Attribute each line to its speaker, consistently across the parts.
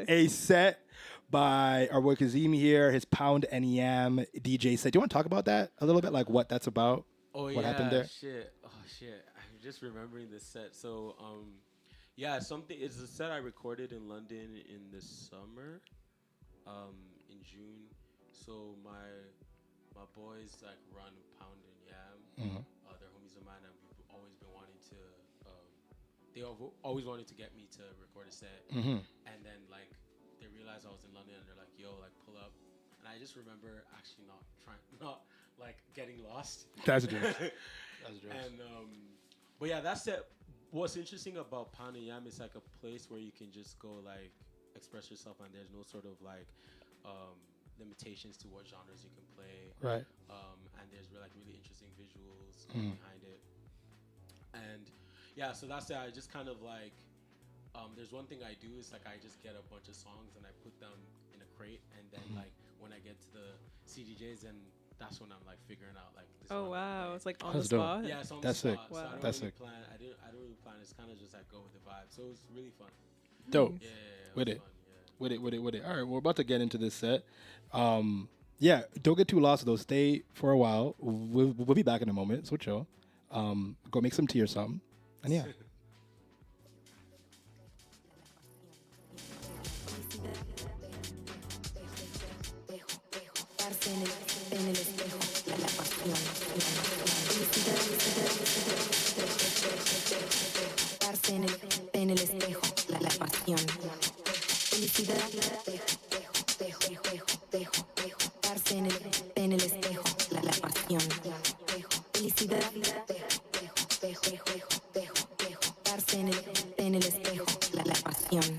Speaker 1: a set by our boy Kazim here, his Pound NEM DJ set. Do you want to talk about that a little bit, like what that's about?
Speaker 2: Oh
Speaker 1: What happened there?
Speaker 2: shit. Oh shit. I'm just remembering this set. So yeah, something it's a set I recorded in London in the summer, in June. So my boys like run Pound and Yam. They're homies of mine, and we've always been wanting to. Always wanted to get me to record a set, and then like they realized I was in London, and they're like, "Yo, like pull up." And I just remember actually not like getting lost.
Speaker 1: That's true. That's true.
Speaker 2: And but yeah, that's it. What's interesting about Pound and Yam is like a place where you can just go like express yourself, and there's no sort of like limitations to what genres you can play.
Speaker 1: Right.
Speaker 2: And there's like really interesting visuals behind it. And yeah, so that's it. I just kind of like there's one thing I do is like I just get a bunch of songs and I put them in a crate, and then like when I get to the CDJs, and that's when I'm like figuring out like this.
Speaker 3: Oh wow, it's like on
Speaker 1: That's
Speaker 3: the
Speaker 1: dope.
Speaker 3: spot.
Speaker 2: Yeah, it's on
Speaker 1: That's
Speaker 2: the
Speaker 1: sick.
Speaker 2: spot.
Speaker 3: Wow.
Speaker 2: So I don't
Speaker 1: That's
Speaker 2: really
Speaker 1: sick.
Speaker 2: plan. I don't really plan. It's kind of just like go with the vibe. So it's really fun.
Speaker 1: Dope.
Speaker 2: Yeah,
Speaker 1: With
Speaker 2: was
Speaker 1: it.
Speaker 2: Fun, yeah.
Speaker 1: With it. All right, we're about to get into this set. Yeah, don't get too lost though. Stay for a while. We'll be back in a moment. So chill. Go make some tea or something. And yeah.
Speaker 4: En el espejo, la pasión. Darse en el espejo, la pasión. Felicidad, darse en el espejo, la pasión. Felicidad, darse en el espejo, la pasión.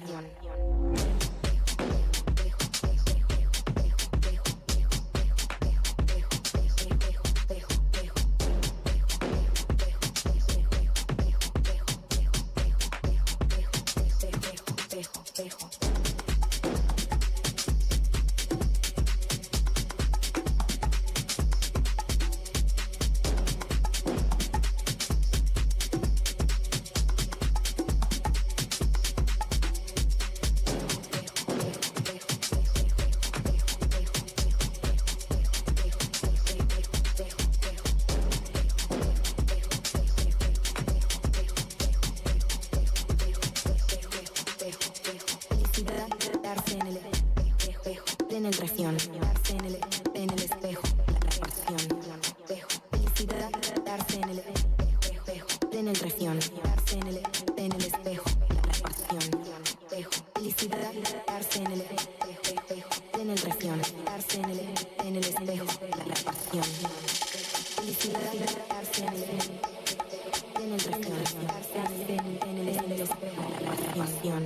Speaker 4: En el región, darse en el espejo, la pasión. Felicidad, darse en el región, darse en el espejo, la pasión. Felicidad, darse en el región, darse en el espejo, la pasión. Felicidad, darse en el región, darse en el espejo, la pasión.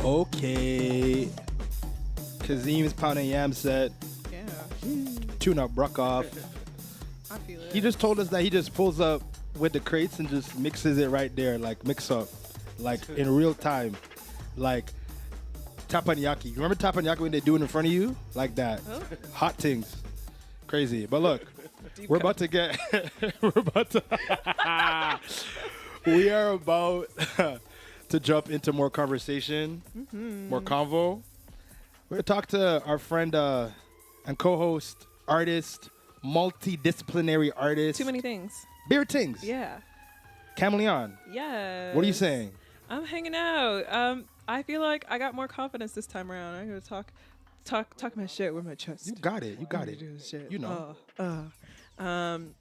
Speaker 1: Okay. Kazim's Pound and Yam set.
Speaker 3: Yeah,
Speaker 1: Tune up Bruck off.
Speaker 3: I feel it.
Speaker 1: He just told us that he just pulls up with the crates and just mixes it right there, like mix up, like in real time, like teppanyaki. You remember teppanyaki when they do it in front of you, like that?
Speaker 3: Oh.
Speaker 1: Hot things, crazy. But look,
Speaker 3: Deep
Speaker 1: we're
Speaker 3: cut.
Speaker 1: about to get, we're about to, we are about to jump into more conversation, more convo. We're gonna talk to our friend and co-host, artist, multidisciplinary artist.
Speaker 3: Too many things.
Speaker 1: Beer Tings.
Speaker 3: Yeah.
Speaker 1: Chameleon.
Speaker 3: Yeah.
Speaker 1: What are you saying?
Speaker 3: I'm hanging out. I feel like I got more confidence this time around. I'm gonna talk my shit with my chest.
Speaker 1: You got it. You got it.
Speaker 3: Do shit.
Speaker 1: You know.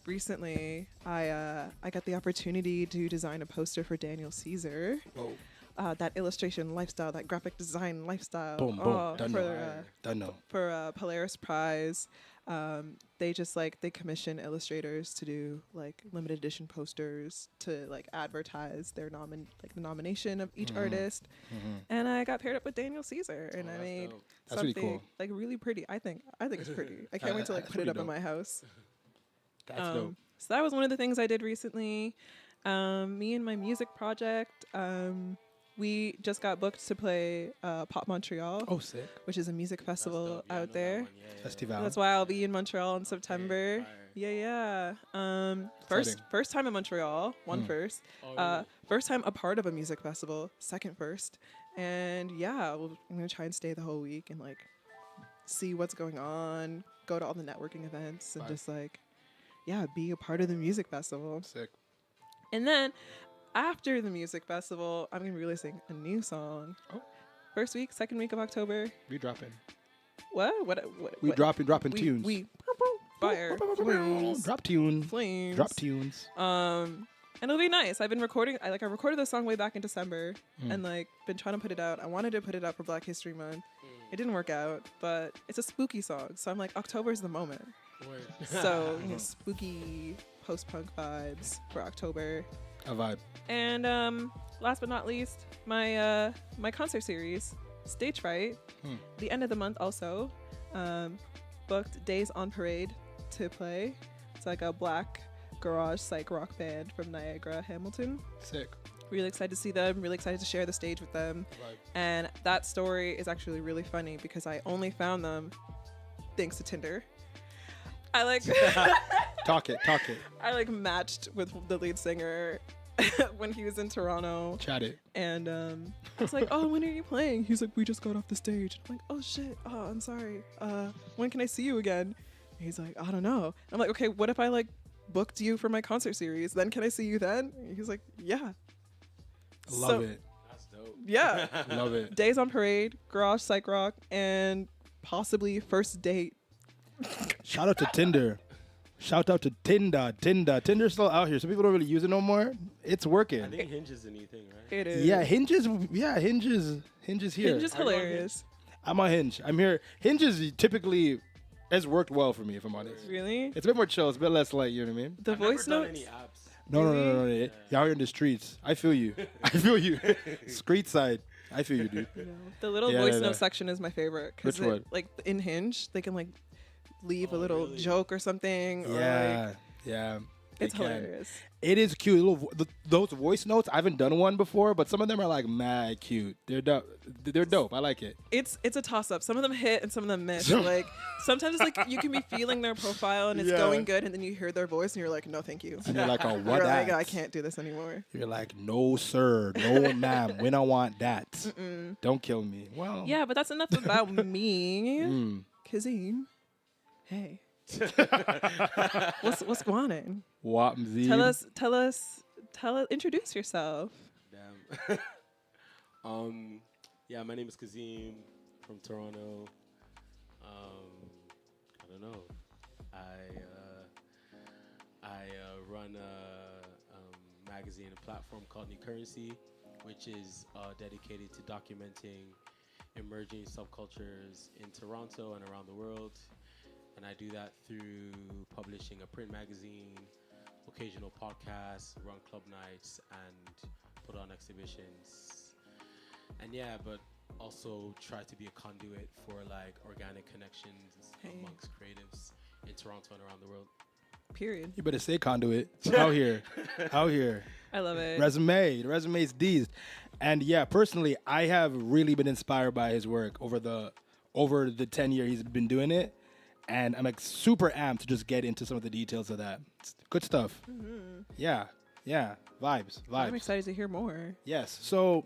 Speaker 3: Recently, I got the opportunity to design a poster for Daniel Caesar.
Speaker 1: Whoa.
Speaker 3: That illustration lifestyle, that graphic design lifestyle.
Speaker 1: Boom, boom. Done
Speaker 3: for,
Speaker 1: know. Done know.
Speaker 3: for Polaris Prize. They just they commission illustrators to do like limited edition posters to like advertise their the nomination of each artist. And I got paired up with Daniel Caesar, and I
Speaker 2: that's
Speaker 3: made
Speaker 2: dope.
Speaker 1: That's really
Speaker 3: something
Speaker 1: cool.
Speaker 3: like really pretty. I think it's pretty. I can't wait to like
Speaker 1: That's
Speaker 3: put it up
Speaker 1: pretty
Speaker 3: in my house.
Speaker 1: That's dope.
Speaker 3: So that was one of the things I did recently. Me and my music project. We just got booked to play Pop Montreal,
Speaker 1: Oh, sick.
Speaker 3: which is a music
Speaker 2: That's
Speaker 3: festival
Speaker 2: dope. Yeah, I know
Speaker 3: out
Speaker 2: that
Speaker 3: there.
Speaker 2: one. Yeah.
Speaker 1: Festival.
Speaker 3: That's why I'll be in Montreal in September.
Speaker 2: fire.
Speaker 3: Yeah.
Speaker 1: Exciting.
Speaker 3: First time in Montreal. First.
Speaker 2: Oh, really?
Speaker 3: First time a part of a music festival. Second first. And yeah, I'm gonna try and stay the whole week and like see what's going on. Go to all the networking events and
Speaker 1: Fire.
Speaker 3: just be a part of the music festival.
Speaker 1: Sick.
Speaker 3: And then after the music festival, I'm gonna be releasing a new song.
Speaker 1: Oh.
Speaker 3: First week, second week of October.
Speaker 1: We dropping.
Speaker 3: What?
Speaker 1: We
Speaker 3: what?
Speaker 1: dropping tunes.
Speaker 3: We fire flames.
Speaker 1: Drop tune.
Speaker 3: Flames.
Speaker 1: Drop tunes.
Speaker 3: And it'll be nice. I've been recording. I recorded the song way back in December, and been trying to put it out. I wanted to put it out for Black History Month. It didn't work out, but it's a spooky song, so I'm like, October's the moment.
Speaker 2: Word.
Speaker 3: So spooky post-punk vibes for October.
Speaker 1: A vibe.
Speaker 3: And last but not least, my my concert series, Stage Fright, the end of the month also, booked Days on Parade to play. It's like a black garage psych rock band from Niagara, Hamilton.
Speaker 1: Sick.
Speaker 3: Really excited to see them, really excited to share the stage with them.
Speaker 1: Vibe.
Speaker 3: And that story is actually really funny because I only found them thanks to Tinder. I
Speaker 1: Talk it.
Speaker 3: I matched with the lead singer when he was in Toronto.
Speaker 1: Chat it.
Speaker 3: And I was like, oh, when are you playing? He's like, we just got off the stage. I'm like, oh shit, oh, I'm sorry. When can I see you again? And he's like, I don't know. I'm like, okay, what if I booked you for my concert series? Then can I see you then? And he's like, yeah.
Speaker 1: Love it.
Speaker 2: That's dope.
Speaker 3: Yeah.
Speaker 1: Love it.
Speaker 3: Days on Parade, Garage Psych Rock, and possibly First Date.
Speaker 1: Shout out to Tinder. Shout out to Tinder. Tinder's still out here. Some people don't really use it no more. It's working.
Speaker 2: I think Hinge is a new thing, right?
Speaker 3: It is.
Speaker 1: Yeah, Hinge here.
Speaker 3: Hinge is
Speaker 2: Are you on
Speaker 3: hilarious.
Speaker 1: I'm on Hinge. I'm here. Hinge is typically has worked well for me, if I'm honest.
Speaker 3: Really?
Speaker 1: It's a bit more chill. It's a bit less like, you know what I mean?
Speaker 3: The
Speaker 2: I've never
Speaker 3: voice
Speaker 2: done
Speaker 3: notes?
Speaker 2: any apps.
Speaker 1: No. Y'all here in the streets. I feel you. I feel you. Street side. I feel you, dude.
Speaker 3: The little
Speaker 1: Yeah,
Speaker 3: voice
Speaker 1: yeah,
Speaker 3: note
Speaker 1: yeah.
Speaker 3: section is my favorite. 'Cause
Speaker 1: Which one?
Speaker 3: in Hinge, they can leave a
Speaker 2: Oh,
Speaker 3: little
Speaker 2: really?
Speaker 3: joke or something.
Speaker 1: Yeah. Yeah. they
Speaker 3: It's
Speaker 1: can.
Speaker 3: hilarious.
Speaker 1: It is cute. Those voice notes, I haven't done one before, but some of them are mad cute. They're dope. They're dope. I like it.
Speaker 3: It's a toss up. Some of them hit and some of them miss. Sometimes it's you can be feeling their profile and it's
Speaker 1: Yeah.
Speaker 3: going good, and then you hear their voice and you're like, no, thank you.
Speaker 1: And you're like, oh, what
Speaker 3: You're like,
Speaker 1: that?
Speaker 3: I can't do this anymore.
Speaker 1: You're like, no, sir. No, ma'am. We don't want that. Don't kill me. Well,
Speaker 3: Yeah, but that's enough about me.
Speaker 1: mm,
Speaker 3: Kazim, hey, what's going on?
Speaker 1: what, Mzee?
Speaker 3: Tell us. Introduce yourself.
Speaker 2: Damn. Yeah, my name is Kazim from Toronto. I don't know. I run a magazine, a platform called New Currency, which is dedicated to documenting emerging subcultures in Toronto and around the world. And I do that through publishing a print magazine, occasional podcasts, run club nights, and put on exhibitions. And yeah, but also try to be a conduit for like organic connections
Speaker 3: Hey.
Speaker 2: amongst creatives in Toronto and around the world.
Speaker 3: Period.
Speaker 1: You better say conduit. Out here. Out here.
Speaker 3: I love it.
Speaker 1: Resume. The resume's D's. And yeah, personally, I have really been inspired by his work over the 10 year he's been doing it. And I'm like super amped to just get into some of the details of that. It's good stuff. Yeah. Yeah. Vibes.
Speaker 3: I'm
Speaker 1: Vibes.
Speaker 3: excited to hear more.
Speaker 1: Yes. So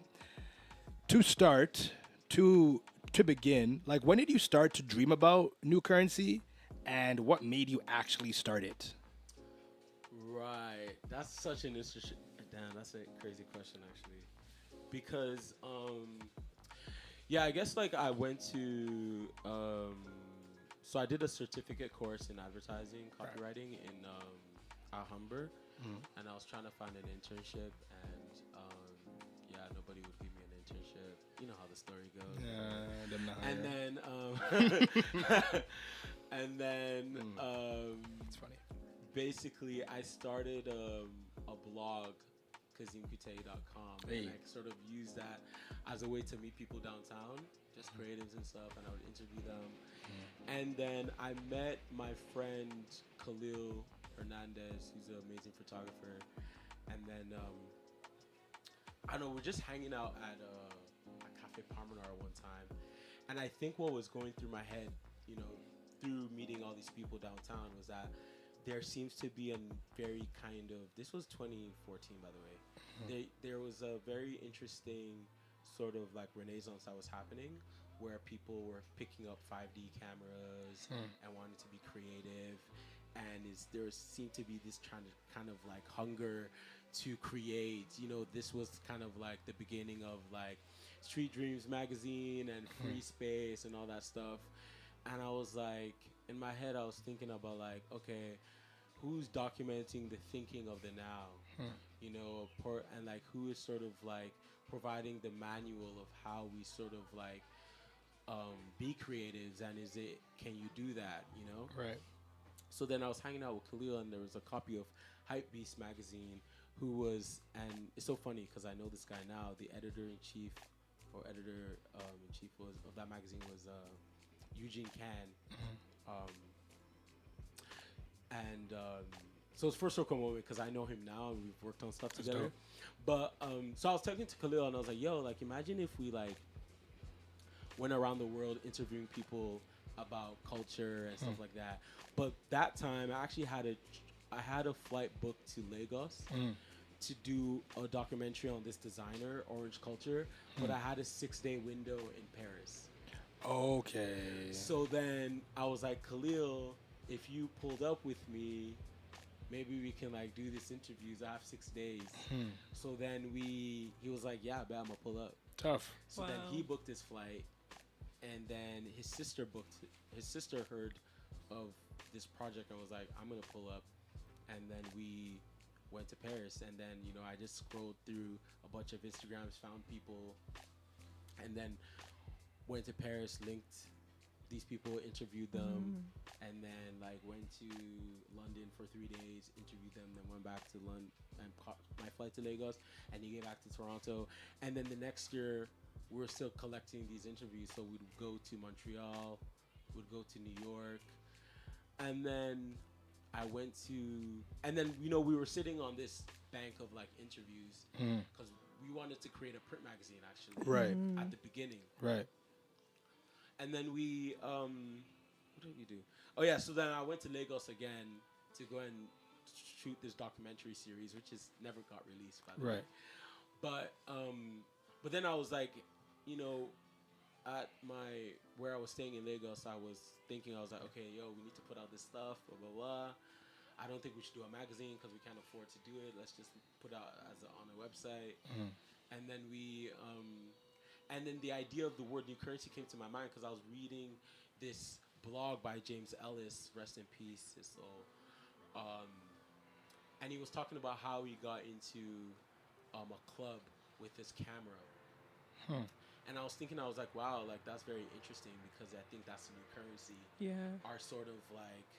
Speaker 1: to start, to begin, like when did you start to dream about New Currency and what made you actually start it?
Speaker 2: Right. That's such an interesting. Damn, that's a crazy question actually, because yeah, I guess like I went to so I did a certificate course in advertising, copywriting in Alhambra, and I was trying to find an internship, and yeah, nobody would give me an internship. You know how the story goes. And then
Speaker 1: It's funny.
Speaker 2: basically I started a blog, kazimkute.com,
Speaker 1: Hey.
Speaker 2: and I sort of used that as a way to meet people downtown, just creatives and stuff, and I would interview them. And then I met my friend Khalil Hernandez, who's an amazing photographer, and then I don't know, we're just hanging out at Cafe Parmenar one time, and I think what was going through my head, you know, through meeting all these people downtown, was that there seems to be a very kind of, this was 2014 by the way, there was a very interesting sort of like renaissance that was happening, where people were picking up 5D cameras and wanting to be creative, and there seemed to be this kind of like hunger to create. You know, this was kind of like the beginning of like Street Dreams magazine and Free Space and all that stuff. And I was like, in my head, I was thinking about like, okay, who's documenting the thinking of the now? You know, and like who is sort of like providing the manual of how we sort of like be creatives, and can you do that, you know?
Speaker 1: Right.
Speaker 2: So then I was hanging out with Khalil, and there was a copy of Hype Beast magazine, and it's so funny because I know this guy now. The editor-in-chief of that magazine was Eugene Can. So it's first circle moment because I know him now and we've worked on stuff together.
Speaker 1: dope.
Speaker 2: But so I was talking to Khalil and I was like, yo, like imagine if we like went around the world interviewing people about culture and stuff like that. But that time I actually I had a flight booked to Lagos to do a documentary on this designer, Orange Culture, but I had a 6-day window in Paris.
Speaker 1: Okay.
Speaker 2: So then I was like, Khalil, if you pulled up with me, maybe we can like do this interviews. I have 6 days. So then he was like, yeah, I bet I'm gonna pull up.
Speaker 1: Tough.
Speaker 2: So then he booked his flight, and then his sister heard of this project and was like, I'm gonna pull up. And then we went to Paris, and then, you know, I just scrolled through a bunch of Instagrams, found people, and then went to Paris, linked these people, interviewed them, and then like went to London for 3 days, interviewed them, then went back to London and caught my flight to Lagos, and he came back to Toronto. And then the next year we were still collecting these interviews, so we'd go to Montreal, we'd go to New York, and then you know, we were sitting on this bank of like interviews because we wanted to create a print magazine actually,
Speaker 1: Right.
Speaker 2: at the beginning.
Speaker 1: Right.
Speaker 2: And then we, what did we do? Oh yeah, so then I went to Lagos again to go and shoot this documentary series, which is never got released, by the way. But then I was like, you know, at where I was staying in Lagos, I was like, okay, yo, we need to put out this stuff, blah, blah, blah. I don't think we should do a magazine because we can't afford to do it. Let's just put out on a website. And then and then the idea of the word New Currency came to my mind because I was reading this blog by James Ellis, rest in peace, his soul. And he was talking about how he got into a club with his camera. And I was thinking, I was like, wow, like that's very interesting because I think that's the New Currency.
Speaker 3: Yeah.
Speaker 2: Our sort of like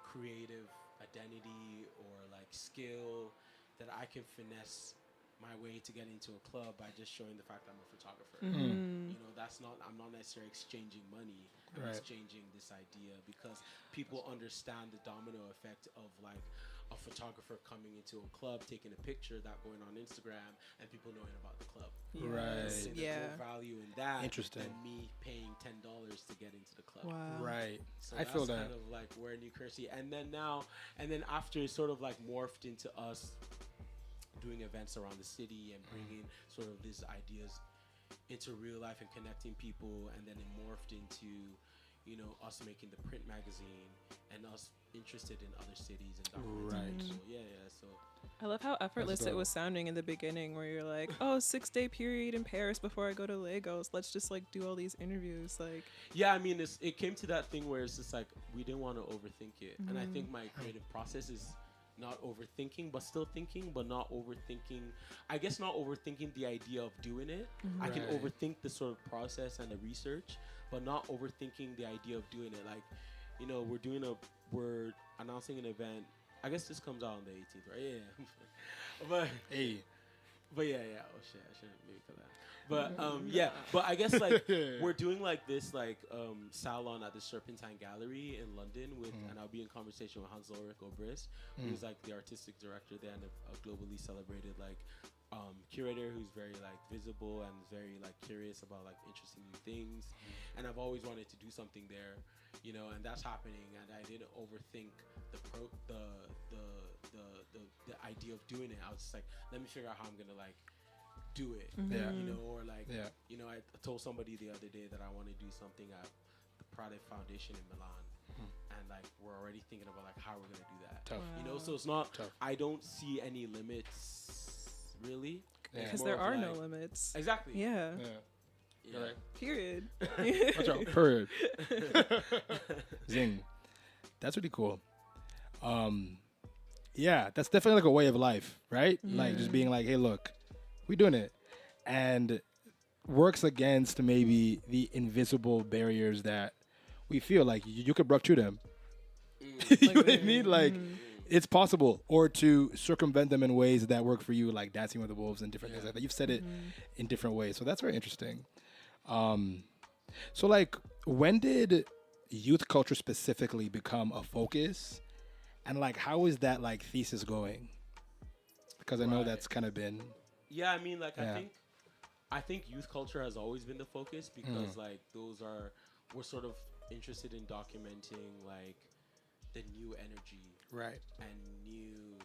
Speaker 2: creative identity or like skill that I can finesse my way to get into a club by just showing the fact I'm a photographer.
Speaker 3: Mm-hmm.
Speaker 2: You know, I'm not necessarily exchanging money. I'm
Speaker 1: Right.
Speaker 2: exchanging this idea because people understand the domino effect of like a photographer coming into a club, taking a picture, that going on Instagram, and people knowing about the club.
Speaker 1: Right.
Speaker 2: See, there's
Speaker 3: Yeah.
Speaker 2: more value in that
Speaker 1: Interesting.
Speaker 2: than me paying $10 to get into the club.
Speaker 3: Wow.
Speaker 1: Right.
Speaker 2: So
Speaker 1: I
Speaker 2: that's
Speaker 1: feel that.
Speaker 2: kind of like where New Currency, and then after it sort of like morphed into us doing events around the city and bringing sort of these ideas into real life and connecting people, and then it morphed into, you know, us making the print magazine and us interested in other cities and documenting
Speaker 1: Right.
Speaker 2: people. Yeah. So
Speaker 3: I love how effortless it
Speaker 1: adorable.
Speaker 3: was sounding in the beginning, where you're like, "Oh, 6-day period in Paris before I go to Lagos. Let's just like do all these interviews." Like,
Speaker 2: yeah, I mean, it came to that thing where it's just like we didn't want to overthink it, and I think my creative process is not overthinking, but still thinking, but not overthinking. I guess not overthinking the idea of doing it. I can
Speaker 1: Right.
Speaker 2: overthink the sort of process and the research, but not overthinking the idea of doing it. Like, you know, we're announcing an event. I guess this comes out on the 18th, right? Yeah.
Speaker 1: Hey.
Speaker 2: But yeah. Oh shit, I shouldn't maybe cut that. But yeah, but I guess like we're doing like this like salon at the Serpentine Gallery in London with, and I'll be in conversation with Hans Ulrich Obrist, who's like the artistic director there and a globally celebrated like curator who's very like visible and very like curious about like interesting new things. And I've always wanted to do something there, you know, and that's happening. And I didn't overthink the idea of doing it. I was just like, let me figure out how I'm gonna like do it.
Speaker 1: Yeah.
Speaker 2: You know, or like,
Speaker 1: Yeah.
Speaker 2: you know, I told somebody the other day that I want to do something at the Prada Foundation in Milan, and like we're already thinking about like how we're gonna do that.
Speaker 1: Tough.
Speaker 2: You know, so it's not.
Speaker 1: Tough.
Speaker 2: I don't see any limits really.
Speaker 1: Yeah.
Speaker 3: because
Speaker 2: More
Speaker 3: there
Speaker 2: of
Speaker 3: are no
Speaker 2: like-
Speaker 3: limits.
Speaker 2: Exactly.
Speaker 3: Yeah.
Speaker 1: Yeah.
Speaker 2: Yeah.
Speaker 1: Right.
Speaker 3: Period.
Speaker 1: Watch out. Period. Zing. That's really cool. Yeah, that's definitely like a way of life, right? Like just being like, hey, look, we doing it. And works against maybe the invisible barriers that we feel like you could break through them. You know what I mean? Like it's possible, or to circumvent them in ways that work for you, like Dancing with the Wolves and different things like that. You've said it in different ways, so that's very interesting. So like, when did youth culture specifically become a focus, and like how is that like thesis going? Because I know
Speaker 2: Right.
Speaker 1: that's kind of been
Speaker 2: Yeah, I mean, like
Speaker 1: Yeah.
Speaker 2: I think youth culture has always been the focus because like we're sort of interested in documenting like the new energy
Speaker 1: right.
Speaker 2: and new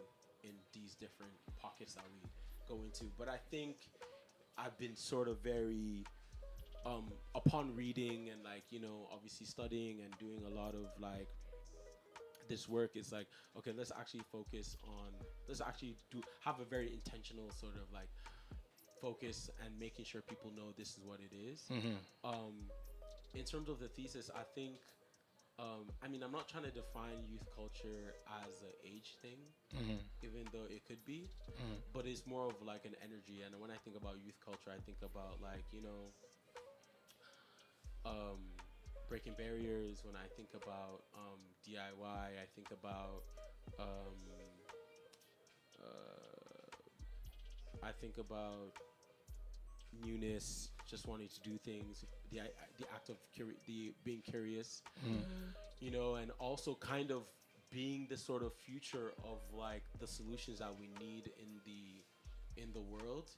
Speaker 2: in these different pockets that we go into. But I think I've been sort of very upon reading and like, you know, obviously studying and doing a lot of like this work, is like, okay, let's actually have a very intentional sort of like focus and making sure people know this is what it is. In terms of the thesis, I think I mean, I'm not trying to define youth culture as an age thing, even though it could be, but it's more of like an energy. And when I think about youth culture, I think about like, you know, breaking barriers. When I think about DIY, I think about newness, just wanting to do things, the act of being curious, you know, and also kind of being the sort of future of like the solutions that we need in the world,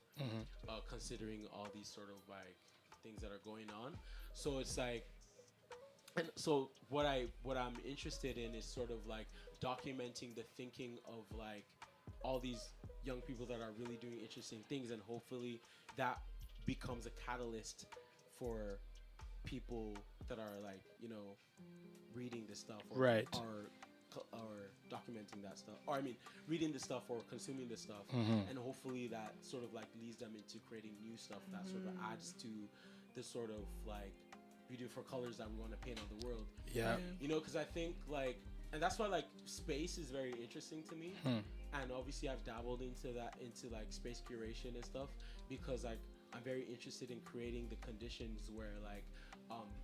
Speaker 2: considering all these sort of like things that are going on. So it's like, and so what I'm interested in is sort of like documenting the thinking of like all these young people that are really doing interesting things, and hopefully that becomes a catalyst for people that are like, you know, reading this stuff or
Speaker 1: Right.
Speaker 2: or documenting that stuff, or I mean reading the stuff or consuming the stuff, and hopefully that sort of like leads them into creating new stuff that sort of adds to the sort of like beautiful colors that we want to paint on the world.
Speaker 1: Yeah.
Speaker 2: You know, because I think like, and that's why like space is very interesting to me, and obviously I've dabbled into like space curation and stuff, because like I'm very interested in creating the conditions where like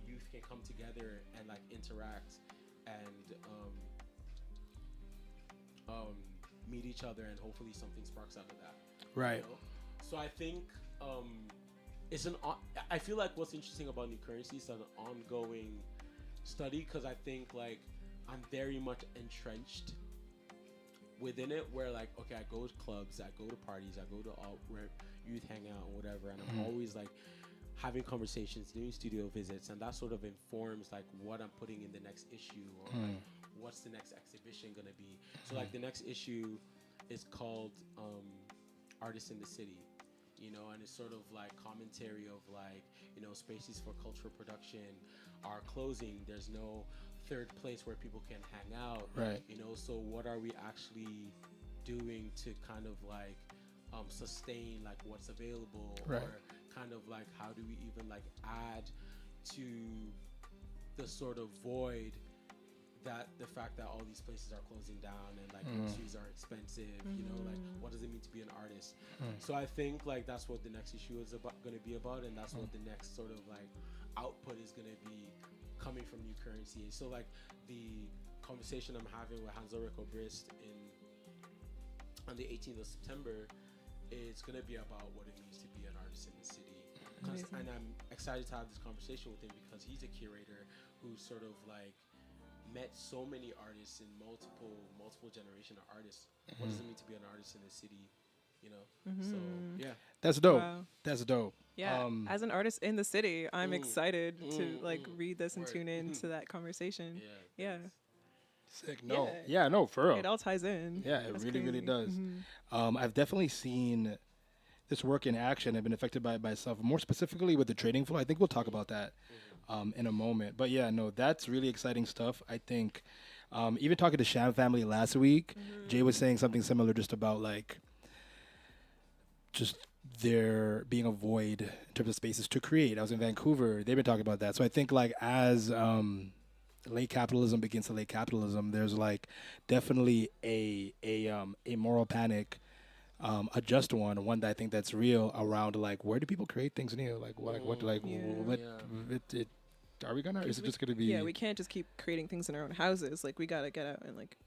Speaker 2: youth can come together and like interact and meet each other, and hopefully something sparks out of that.
Speaker 1: Right.
Speaker 2: You know? So I think it's I feel like what's interesting about New Currency is an ongoing study, because I think like I'm very much entrenched within it, where like, okay, I go to clubs, I go to parties, I go to all where youth hang out and whatever, and I'm always like having conversations, doing studio visits, and that sort of informs like what I'm putting in the next issue, or like, what's the next exhibition gonna be. So like the next issue is called Artists in the City, you know, and it's sort of like commentary of like, you know, spaces for cultural production are closing. There's no third place where people can hang out,
Speaker 1: Right.
Speaker 2: you know, so what are we actually doing to kind of like sustain like what's available,
Speaker 1: Right.
Speaker 2: or kind of like how do we even like add to the sort of void that the fact that all these places are closing down and like groceries are expensive, you know, like what does it mean to be an artist? So I think like that's what the next issue is going to be about, and that's what the next sort of like output is going to be coming from New Currency. So like the conversation I'm having with Hans Ulrich Obrist on the 18th of September is going to be about what it means to be an artist in the city. And I'm excited to have this conversation with him because he's a curator who sort of like met so many artists and multiple generation of artists. What does it mean to be an artist in the city? You know? So yeah.
Speaker 1: That's dope.
Speaker 3: Wow.
Speaker 1: That's dope.
Speaker 3: Yeah, as an artist in the city, I'm excited to like
Speaker 2: mm.
Speaker 3: read this and
Speaker 2: Word.
Speaker 3: tune in to that conversation.
Speaker 2: Yeah.
Speaker 3: Yeah,
Speaker 1: Sick. No.
Speaker 3: Yeah.
Speaker 1: Yeah, no, for real.
Speaker 3: it all ties in.
Speaker 1: Yeah, it
Speaker 3: That's
Speaker 1: really, really
Speaker 3: crazy.
Speaker 1: does. I've definitely seen this work in action. I've been affected by it myself, more specifically with the trading floor. I think we'll talk about that in a moment. But yeah, no, that's really exciting stuff. I think even talking to Sham Family last week, Jay was saying something similar just about like just there being a void in terms of spaces to create. I was in Vancouver. They've been talking about that. So I think like as late capitalism begins to late capitalism, there's like definitely a moral panic, a just one that I think that's real around like where do people create things new? Like what are we gonna? Or is it just gonna be?
Speaker 3: Yeah, we can't just keep creating things in our own houses. Like we gotta get out and like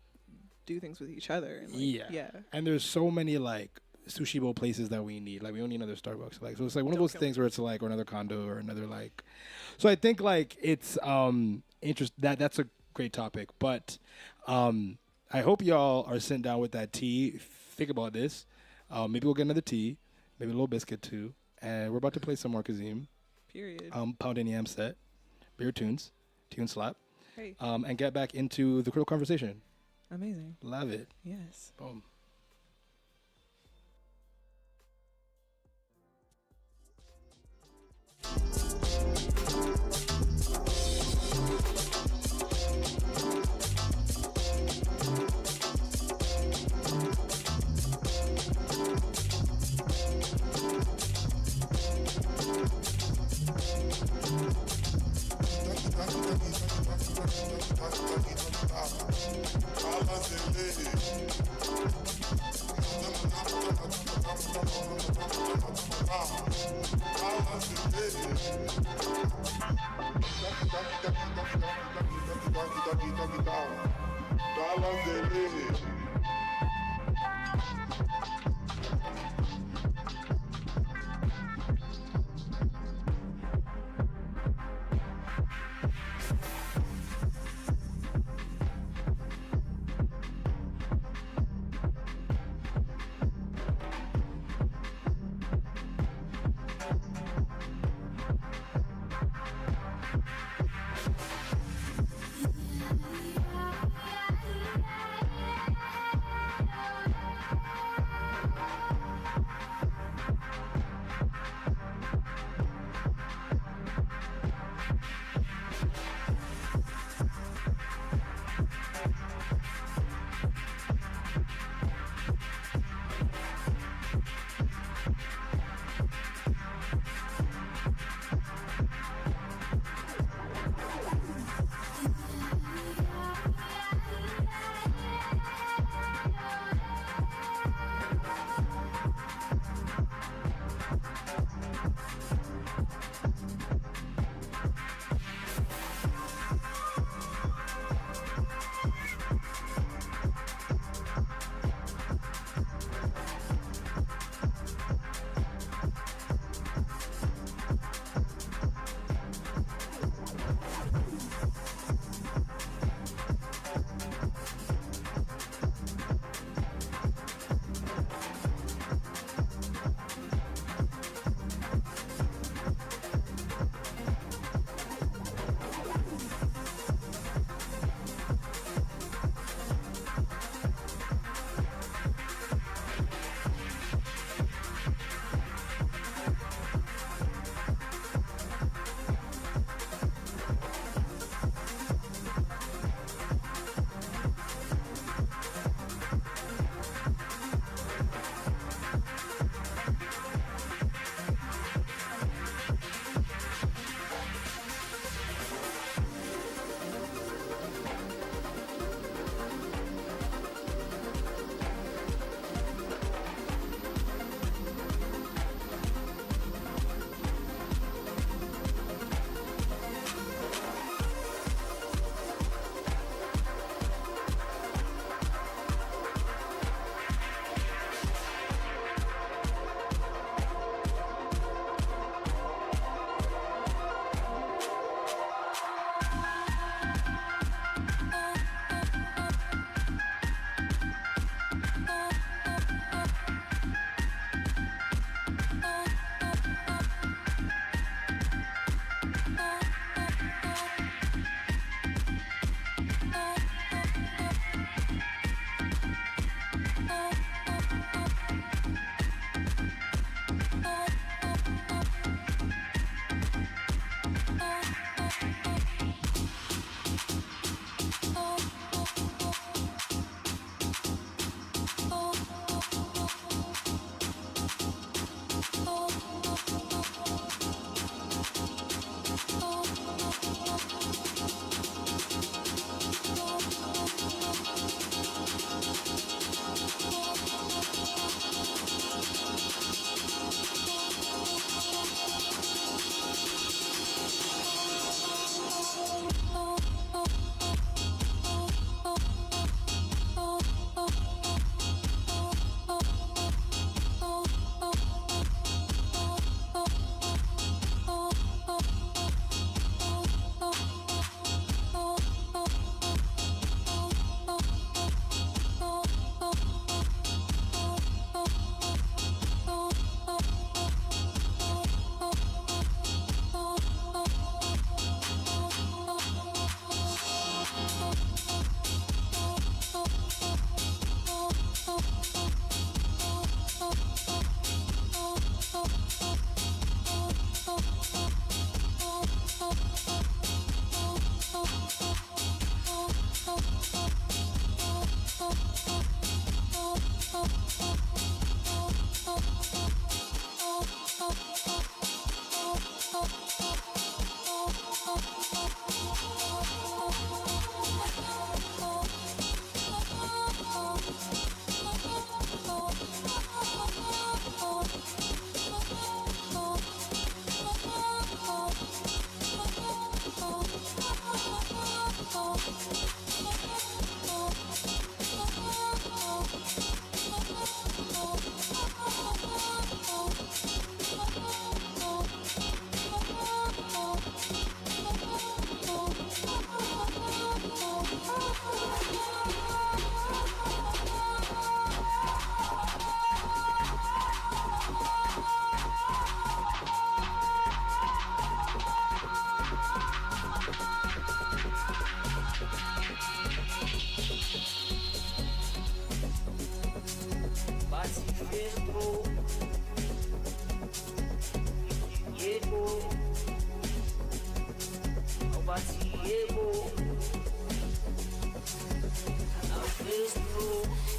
Speaker 3: do things with each other. And, like, yeah.
Speaker 1: And there's so many like sushi bowl places that we need. Like we don't need another Starbucks. Like so it's like one of
Speaker 3: Don't
Speaker 1: those
Speaker 3: kill
Speaker 1: things where it's like or another condo or another like. So I think like it's that's a great topic. But I hope y'all are sitting down with that tea. Think about this. Maybe we'll get another tea, maybe a little biscuit too. And we're about to play some more Kazim.
Speaker 3: Period.
Speaker 1: Pound and Yam set, beer tunes, tune slap,
Speaker 3: Hey.
Speaker 1: and get back into the critical conversation.
Speaker 3: Amazing.
Speaker 1: Love it.
Speaker 3: Yes.
Speaker 1: Boom.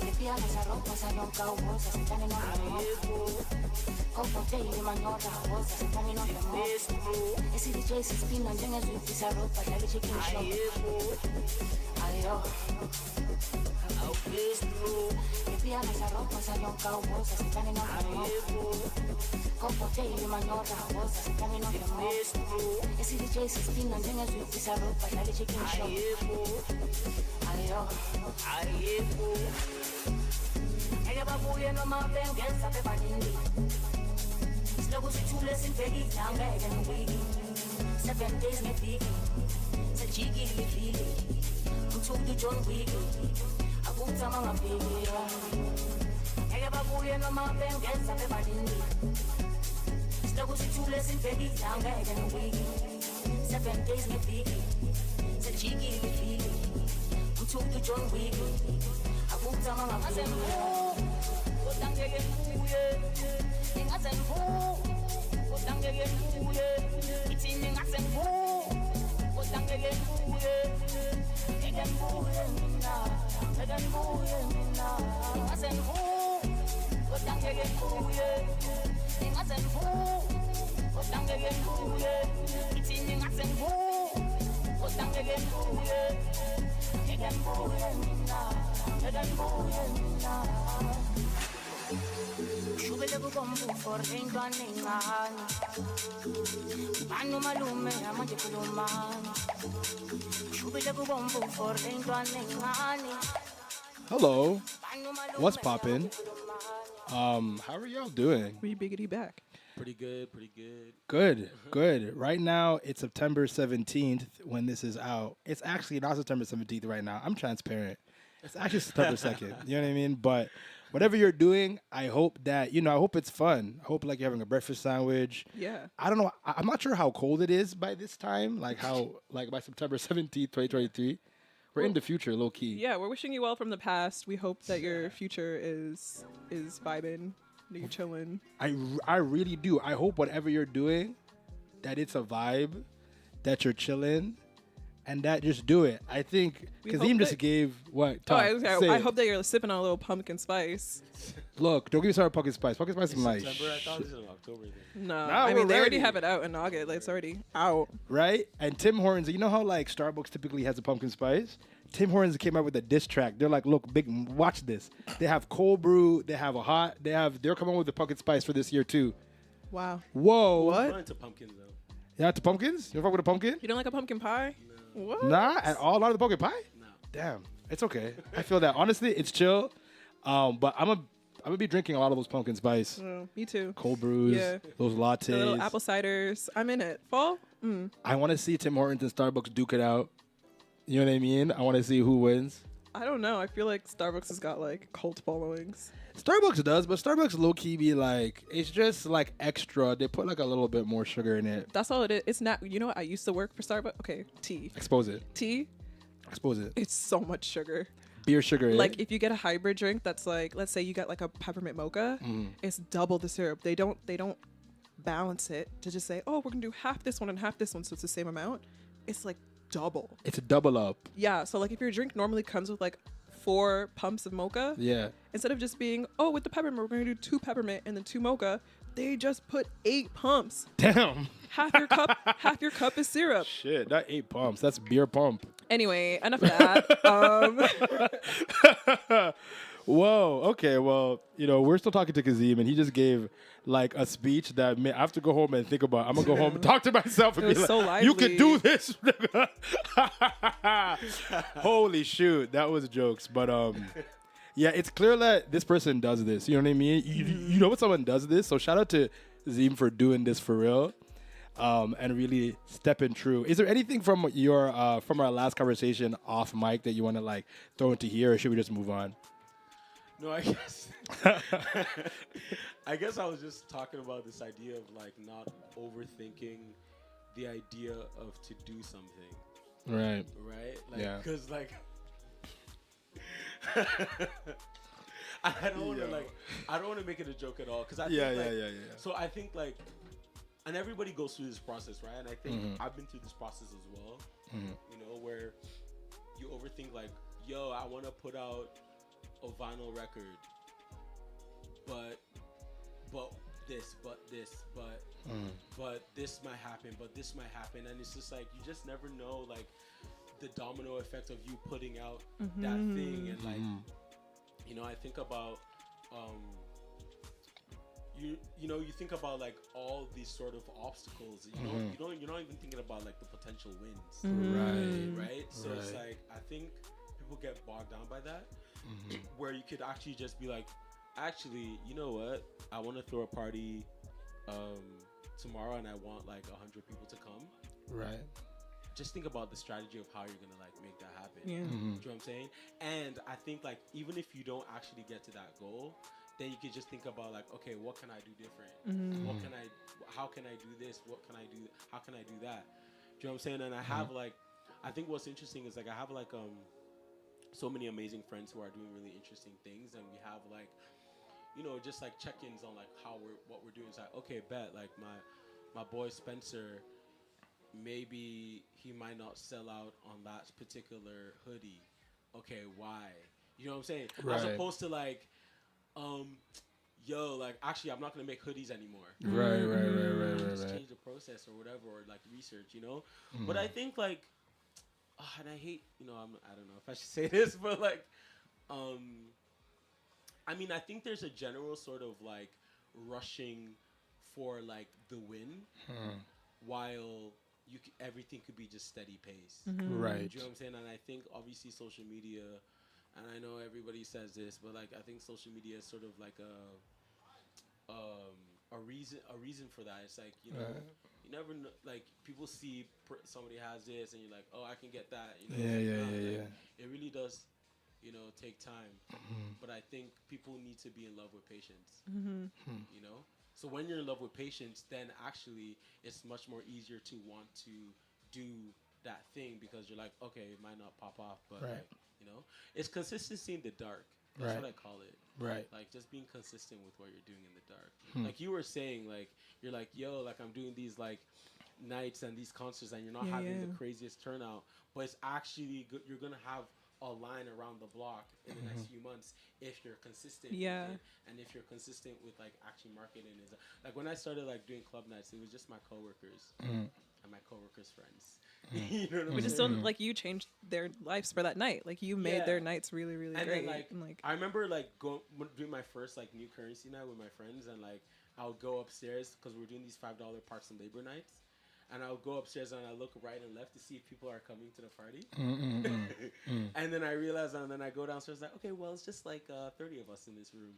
Speaker 4: Limpia esa ropa, salón caubosa, se están en otro Coco Daily, manota, rosa, se están en otro Ese DJ se espina, en el suite, esa ropa, ya le chequeé el show. Adiós. Limpia esa ropa, salón caubosa, se están en otro Coco Daily, manota, rosa, se están en otro Ese DJ se espina, en el suite, esa ropa, ya le chequeé el show. Adiós. Ella va muriendo más bien, bien sabe vanilli. Slow si chule sin peggy, down bag and wiggy. 7 days me figgy, sa cheeky me feely. I'm told to John Wiggy, I won't tell my baby. Ella va muriendo más bien, bien sabe vanilli. Slow si chule sin peggy, down bag and wiggy. 7 days me figgy, sa cheeky me feely. I'm told to John Wiggy. Abuta mga kasembu, utang gegen buye. Ingasembu, utang gegen buye. Itin ingasembu, utang gegen buye. Gegen buye mina, gegen buye mina. Ingasembu, utang gegen buye. Ingasembu, utang gegen buye. Itin ingasembu, utang gegen buye. Gegen buye mina. Shubele kubombu for ingane ngani Banu malume amanje kulumani Shubele kubombu for ingane ngani
Speaker 1: Hello, what's poppin'? How are y'all doing?
Speaker 3: We biggity back.
Speaker 2: Pretty good, pretty good.
Speaker 1: Good, good. Right now, it's September 17th when this is out. It's actually not September 17th right now. I'm transparent. It's actually September 2nd. You know what I mean? But whatever you're doing, I hope that, I hope it's fun. I hope like you're having a breakfast sandwich.
Speaker 3: Yeah.
Speaker 1: I don't know. I'm not sure how cold it is by this time. Like by September 17th, 2023. We're in the future, low key.
Speaker 3: Yeah, we're wishing you well from the past. We hope that your future is vibing, that you're chilling.
Speaker 1: I really do. I hope whatever you're doing, that it's a vibe, that you're chilling, and that just do it. I think Kazim just gave what? Talk,
Speaker 3: I hope that you're sipping on a little pumpkin spice.
Speaker 1: Look, don't give me started pumpkin spice. Pumpkin spice is nice.
Speaker 2: September, I thought this was in October. Then.
Speaker 3: No,
Speaker 1: Nah,
Speaker 3: I
Speaker 1: we're
Speaker 3: mean they already
Speaker 1: ready.
Speaker 3: have it out in August. Like, it's already out.
Speaker 1: Right? And Tim Hortons, you know how like Starbucks typically has a pumpkin spice? Tim Hortons came out with a diss track. They're like, look, big, watch this. They have cold brew. They have a hot. They're coming with the pumpkin spice for this year too.
Speaker 3: Wow.
Speaker 1: Whoa.
Speaker 3: What?
Speaker 2: I'm not into pumpkins though.
Speaker 1: You not to pumpkins? You don't fuck with a pumpkin?
Speaker 3: You don't like a pumpkin pie?
Speaker 2: No.
Speaker 3: What?
Speaker 1: Nah, at all. Not the pumpkin pie?
Speaker 2: No.
Speaker 1: Damn, it's okay. I feel that. Honestly, it's chill. But I'm gonna be drinking a lot of those pumpkin spice,
Speaker 3: Me too.
Speaker 1: cold brews,
Speaker 3: Yeah.
Speaker 1: those lattes.
Speaker 3: The little apple ciders. I'm in it. Fall?
Speaker 1: I want to see Tim Hortons and Starbucks duke it out. You know what I mean? I want to see who wins.
Speaker 3: I don't know. I feel like Starbucks has got like cult followings.
Speaker 1: Starbucks does, but Starbucks low key be like, it's just like extra. They put like a little bit more sugar in it.
Speaker 3: That's all it is. It's not. You know what? I used to work for Starbucks. Okay, tea.
Speaker 1: Expose it.
Speaker 3: Tea.
Speaker 1: Expose it.
Speaker 3: It's so much sugar.
Speaker 1: Beer sugar.
Speaker 3: Like if you get a hybrid drink that's like, let's say you got like a peppermint mocha, it's double the syrup. They don't balance it to just say, oh, we're gonna do half this one and half this one, so it's the same amount. It's like double.
Speaker 1: it's a double up.
Speaker 3: Yeah. So like if your drink normally comes with like 4 pumps of mocha,
Speaker 1: Yeah.
Speaker 3: instead of just being, oh, with the peppermint we're gonna do 2 peppermint and then 2 mocha, they just put 8 pumps.
Speaker 1: Damn.
Speaker 3: Half your cup is syrup.
Speaker 1: Shit, not 8 pumps. That's beer pump.
Speaker 3: Anyway, enough of that.
Speaker 1: Whoa. Okay. Well, we're still talking to Kazim, and he just gave like a speech that I have to go home and think about. I'm gonna go home and talk to myself and
Speaker 3: It
Speaker 1: be
Speaker 3: was
Speaker 1: like,
Speaker 3: so
Speaker 1: "You can
Speaker 3: lively.
Speaker 1: do this." Holy shoot, that was jokes. But yeah, it's clear that this person does this. You know what I mean? You know when someone does this. So shout out to Zim for doing this for real. And really stepping true. Is there anything from your from our last conversation off mic that you want to like throw into here, or should we just move on?
Speaker 2: No, I guess. I guess I was just talking about this idea of like not overthinking the idea of to do something,
Speaker 1: Right.
Speaker 2: right? Like,
Speaker 1: Yeah.
Speaker 2: because like. I don't want to
Speaker 1: Yo.
Speaker 2: I don't want to make it a joke at all because I
Speaker 1: Yeah,
Speaker 2: think
Speaker 1: yeah,
Speaker 2: like,
Speaker 1: yeah.
Speaker 2: So I think like and everybody goes through this process, right? And I think I've been through this process as well. You know, where you overthink like, yo, I want to put out a vinyl record, but this might happen, and it's just like you just never know, like the domino effect of you putting out that thing, and like, you know, I think about you think about like all these sort of obstacles. You're not even thinking about like the potential wins, right? So it's like I think people get bogged down by that, where you could actually just be like, actually, you know what? I want to throw a party tomorrow, and I want like 100 people to come.
Speaker 1: Right.
Speaker 2: Just think about the strategy of how you're gonna like make that happen.
Speaker 3: Yeah.
Speaker 2: Do you know what I'm saying? And I think like even if you don't actually get to that goal, then you could just think about like, okay, what can I do different? How can I do this? How can I do that? Do you know what I'm saying? And I have like, I think what's interesting is like I have like so many amazing friends who are doing really interesting things, and we have like, you know, just like check-ins on like what we're doing. It's like, okay, bet like my boy Spencer, maybe he might not sell out on that particular hoodie. Okay, why? You know what I'm saying?
Speaker 1: Right.
Speaker 2: As opposed to like, yo, like actually I'm not gonna make hoodies anymore.
Speaker 1: Right.
Speaker 2: Just change the process or whatever, or like research, you know. But I think like, and I hate, you know, I don't know if I should say this, but like, I mean, I think there's a general sort of like rushing for like the win, while everything could be just steady pace.
Speaker 1: Right.
Speaker 2: Do you know what I'm saying? And I think obviously social media, and I know everybody says this, but like I think social media is sort of like a reason for that. It's like, you know, you never know, like people see somebody has this, and you're like, oh, I can get that. You know? Yeah. It really does, you know, take time. But I think people need to be in love with patience. You know. So when you're in love with patience, then actually it's much more easier to want to do that thing, because you're like, okay, it might not pop off, but like, you know, it's consistency in the dark. That's what I call it.
Speaker 1: Right.
Speaker 2: Like just being consistent with what you're doing in the dark. Like you were saying, like you're like, yo, like I'm doing these like nights and these concerts, and you're not having the craziest turnout, but it's actually good. You're gonna have a line around the block in the next few months if you're consistent with it, and if you're consistent with like actually marketing it. Like when I started like doing club nights, it was just my coworkers and my coworkers' friends. You know what I'm
Speaker 3: But just
Speaker 2: saying?
Speaker 3: don't like you changed their lives for that night. Like you made their nights really, really
Speaker 2: and
Speaker 3: great.
Speaker 2: Then, like,
Speaker 3: and like
Speaker 2: I remember like doing my first like new currency night with my friends, and like I would go upstairs because we're doing these $5 Parks and Labor nights. And I would go upstairs and I look right and left to see if people are coming to the party. And then I realized, and then I go downstairs like, okay, well, it's just like 30 of us in this room.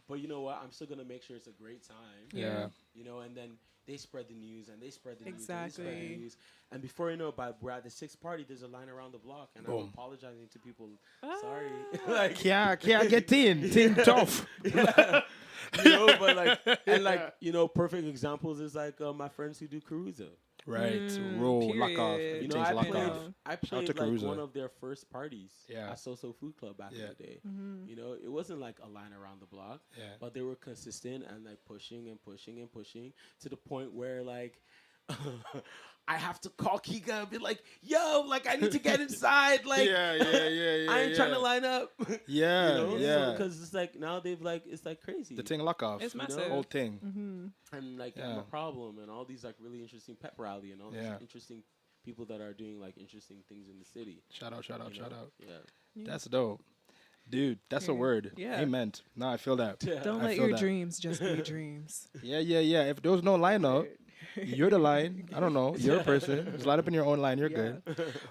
Speaker 2: But you know what? I'm still going to make sure it's a great time.
Speaker 1: Yeah.
Speaker 2: You know, and then they spread the news, and they spread the news, and they
Speaker 3: Exactly.
Speaker 2: spread the news. And before you know it, we're at the 6th party, there's a line around the block. And I'm apologizing to people. Sorry. Like,
Speaker 1: Can't get in. Ting tough.
Speaker 2: you know, but like, and like, you know, perfect examples is like my friends who do Caruso.
Speaker 1: Right. Roll, lock off.
Speaker 3: period.
Speaker 2: You know,
Speaker 1: Everything's
Speaker 2: I
Speaker 1: lock
Speaker 2: played,
Speaker 1: off.
Speaker 2: I
Speaker 1: to
Speaker 2: played like
Speaker 1: Caruso.
Speaker 2: one of their first parties
Speaker 1: Yeah.
Speaker 2: at So Food Club back in the day. You know, it wasn't like a line around the block,
Speaker 1: Yeah.
Speaker 2: but they were consistent and like pushing to the point where like I have to call Kika and be like, yo, like I need to get inside. Like,
Speaker 1: yeah.
Speaker 2: I ain't trying to line up.
Speaker 1: Yeah,
Speaker 2: You know?
Speaker 1: yeah.
Speaker 2: Because it's like now they've like, it's like crazy.
Speaker 1: The ting lock off.
Speaker 3: It's
Speaker 2: you know?
Speaker 3: massive.
Speaker 1: Whole thing.
Speaker 2: And like
Speaker 1: Yeah.
Speaker 2: a problem and all these like really interesting pep rally and all these
Speaker 1: Yeah.
Speaker 2: interesting people that are doing like interesting things in the city.
Speaker 1: Shout out.
Speaker 2: you know? Yeah.
Speaker 1: That's dope. Dude, that's a word.
Speaker 3: Yeah.
Speaker 1: Amen. No, I feel that.
Speaker 3: don't
Speaker 1: I
Speaker 3: let
Speaker 1: feel
Speaker 3: your
Speaker 1: that.
Speaker 3: dreams just be dreams.
Speaker 1: Yeah. If there was no lineup, you're the line. I don't know. You're a person. Just line up in your own line. You're good.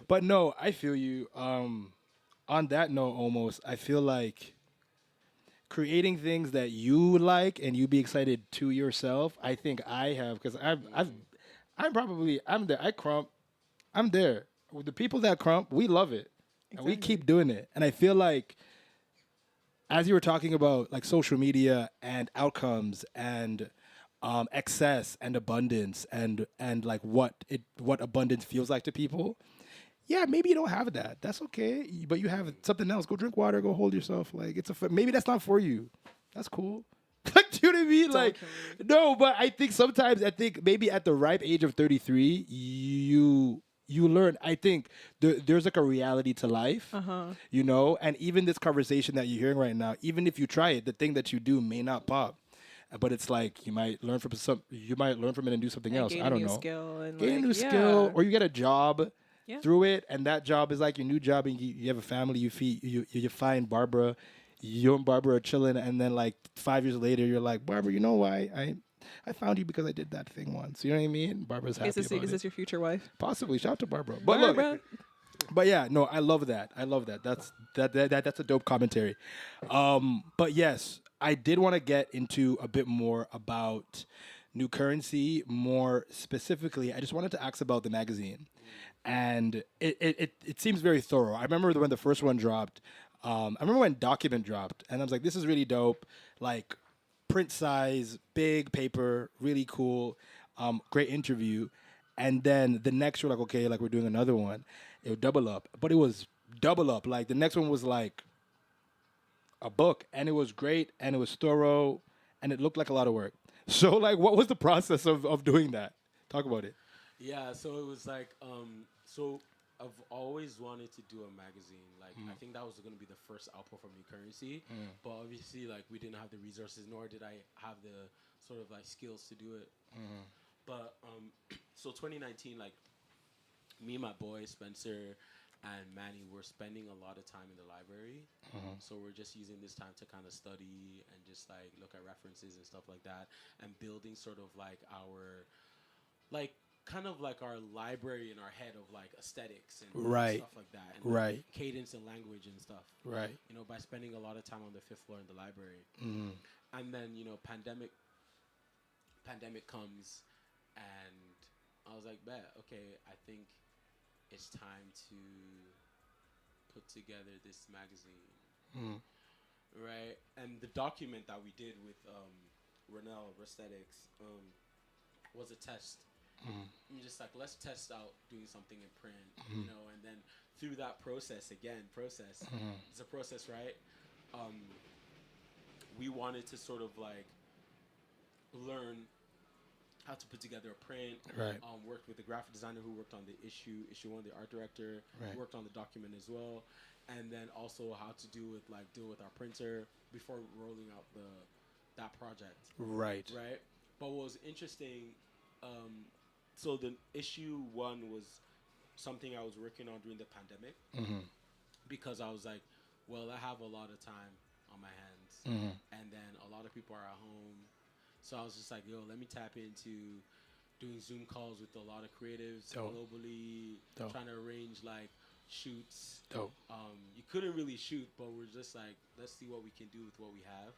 Speaker 1: But no, I feel you. On that note, almost, I feel like creating things that you like and you be excited to yourself. I think I have, because I'm there. I crump. I'm there. With the people that crump, we love it. And we keep doing it. And I feel like, as you were talking about like social media and outcomes and excess and abundance and like what abundance feels like to people. Yeah, maybe you don't have that. That's okay. But you have something else. Go drink water. Go hold yourself. Like maybe that's not for you. That's cool. You know what I mean?
Speaker 3: Don't
Speaker 1: Like,
Speaker 3: kill me.
Speaker 1: no, but I think sometimes maybe at the ripe age of 33, you learn. I think there's like a reality to life, you know. And even this conversation that you're hearing right now, even if you try it, the thing that you do may not pop. But it's like you might learn from it and do something else.
Speaker 3: Gain
Speaker 1: I
Speaker 3: a
Speaker 1: don't
Speaker 3: new
Speaker 1: know.
Speaker 3: skill and
Speaker 1: Gain a
Speaker 3: like,
Speaker 1: new skill, or you get a job
Speaker 3: Yeah.
Speaker 1: through it, and that job is like your new job, and you have a family. You find Barbara, you and Barbara are chilling, and then like 5 years later, you're like, Barbara, you know why I found you because I did that thing once. You know what I mean? Barbara's happy
Speaker 3: Is this
Speaker 1: about
Speaker 3: is
Speaker 1: it.
Speaker 3: this your future wife?
Speaker 1: Possibly. Shout out to Barbara. But look,
Speaker 3: Barbara.
Speaker 1: but yeah, no, I love that. That's a dope commentary. But yes, I did want to get into a bit more about New Currency. More specifically, I just wanted to ask about the magazine, and it seems very thorough. I remember when the first one dropped. I remember when Document dropped, and I was like, "This is really dope." Like print size, big paper, really cool, great interview. And then the next, you're like, okay, like we're doing another one. It would double up, but it was double up. Like the next one was like a book, and it was great, and it was thorough, and it looked like a lot of work. So, like, what was the process of doing that? Talk about it.
Speaker 2: Yeah, so it was like, so I've always wanted to do a magazine. Like, I think that was going to be the first output from New Currency. But obviously, like, we didn't have the resources, nor did I have the sort of like skills to do it. But so 2019, like, me and my boy Spencer and Manny were spending a lot of time in the library. So we're just using this time to kind of study and just like look at references and stuff like that, and building sort of like our like kind of like our library in our head of like aesthetics and
Speaker 1: Right.
Speaker 2: stuff like that, and like,
Speaker 1: Right.
Speaker 2: cadence and language and stuff.
Speaker 1: Right.
Speaker 2: You know, by spending a lot of time on the fifth floor in the library, and then you know, pandemic comes, and I was like, bet, okay, I think it's time to put together this magazine, right? And the document that we did with Renell Resthetics was a test. I'm just like, let's test out doing something in print, you know, and then through that process, it's a process, right? We wanted to sort of like learn how to put together a print.
Speaker 1: Right.
Speaker 2: Worked with the graphic designer who worked on the issue one, the art director,
Speaker 1: Right.
Speaker 2: worked on the document as well, and then also how to deal with our printer before rolling out that project.
Speaker 1: Right.
Speaker 2: Right. But what was interesting, so the issue one was something I was working on during the pandemic, because I was like, well, I have a lot of time on my hands, and then a lot of people are at home. So I was just like, yo, let me tap into doing Zoom calls with a lot of creatives globally, trying to arrange like shoots.
Speaker 1: Dope.
Speaker 2: You couldn't really shoot, but we're just like, let's see what we can do with what we have.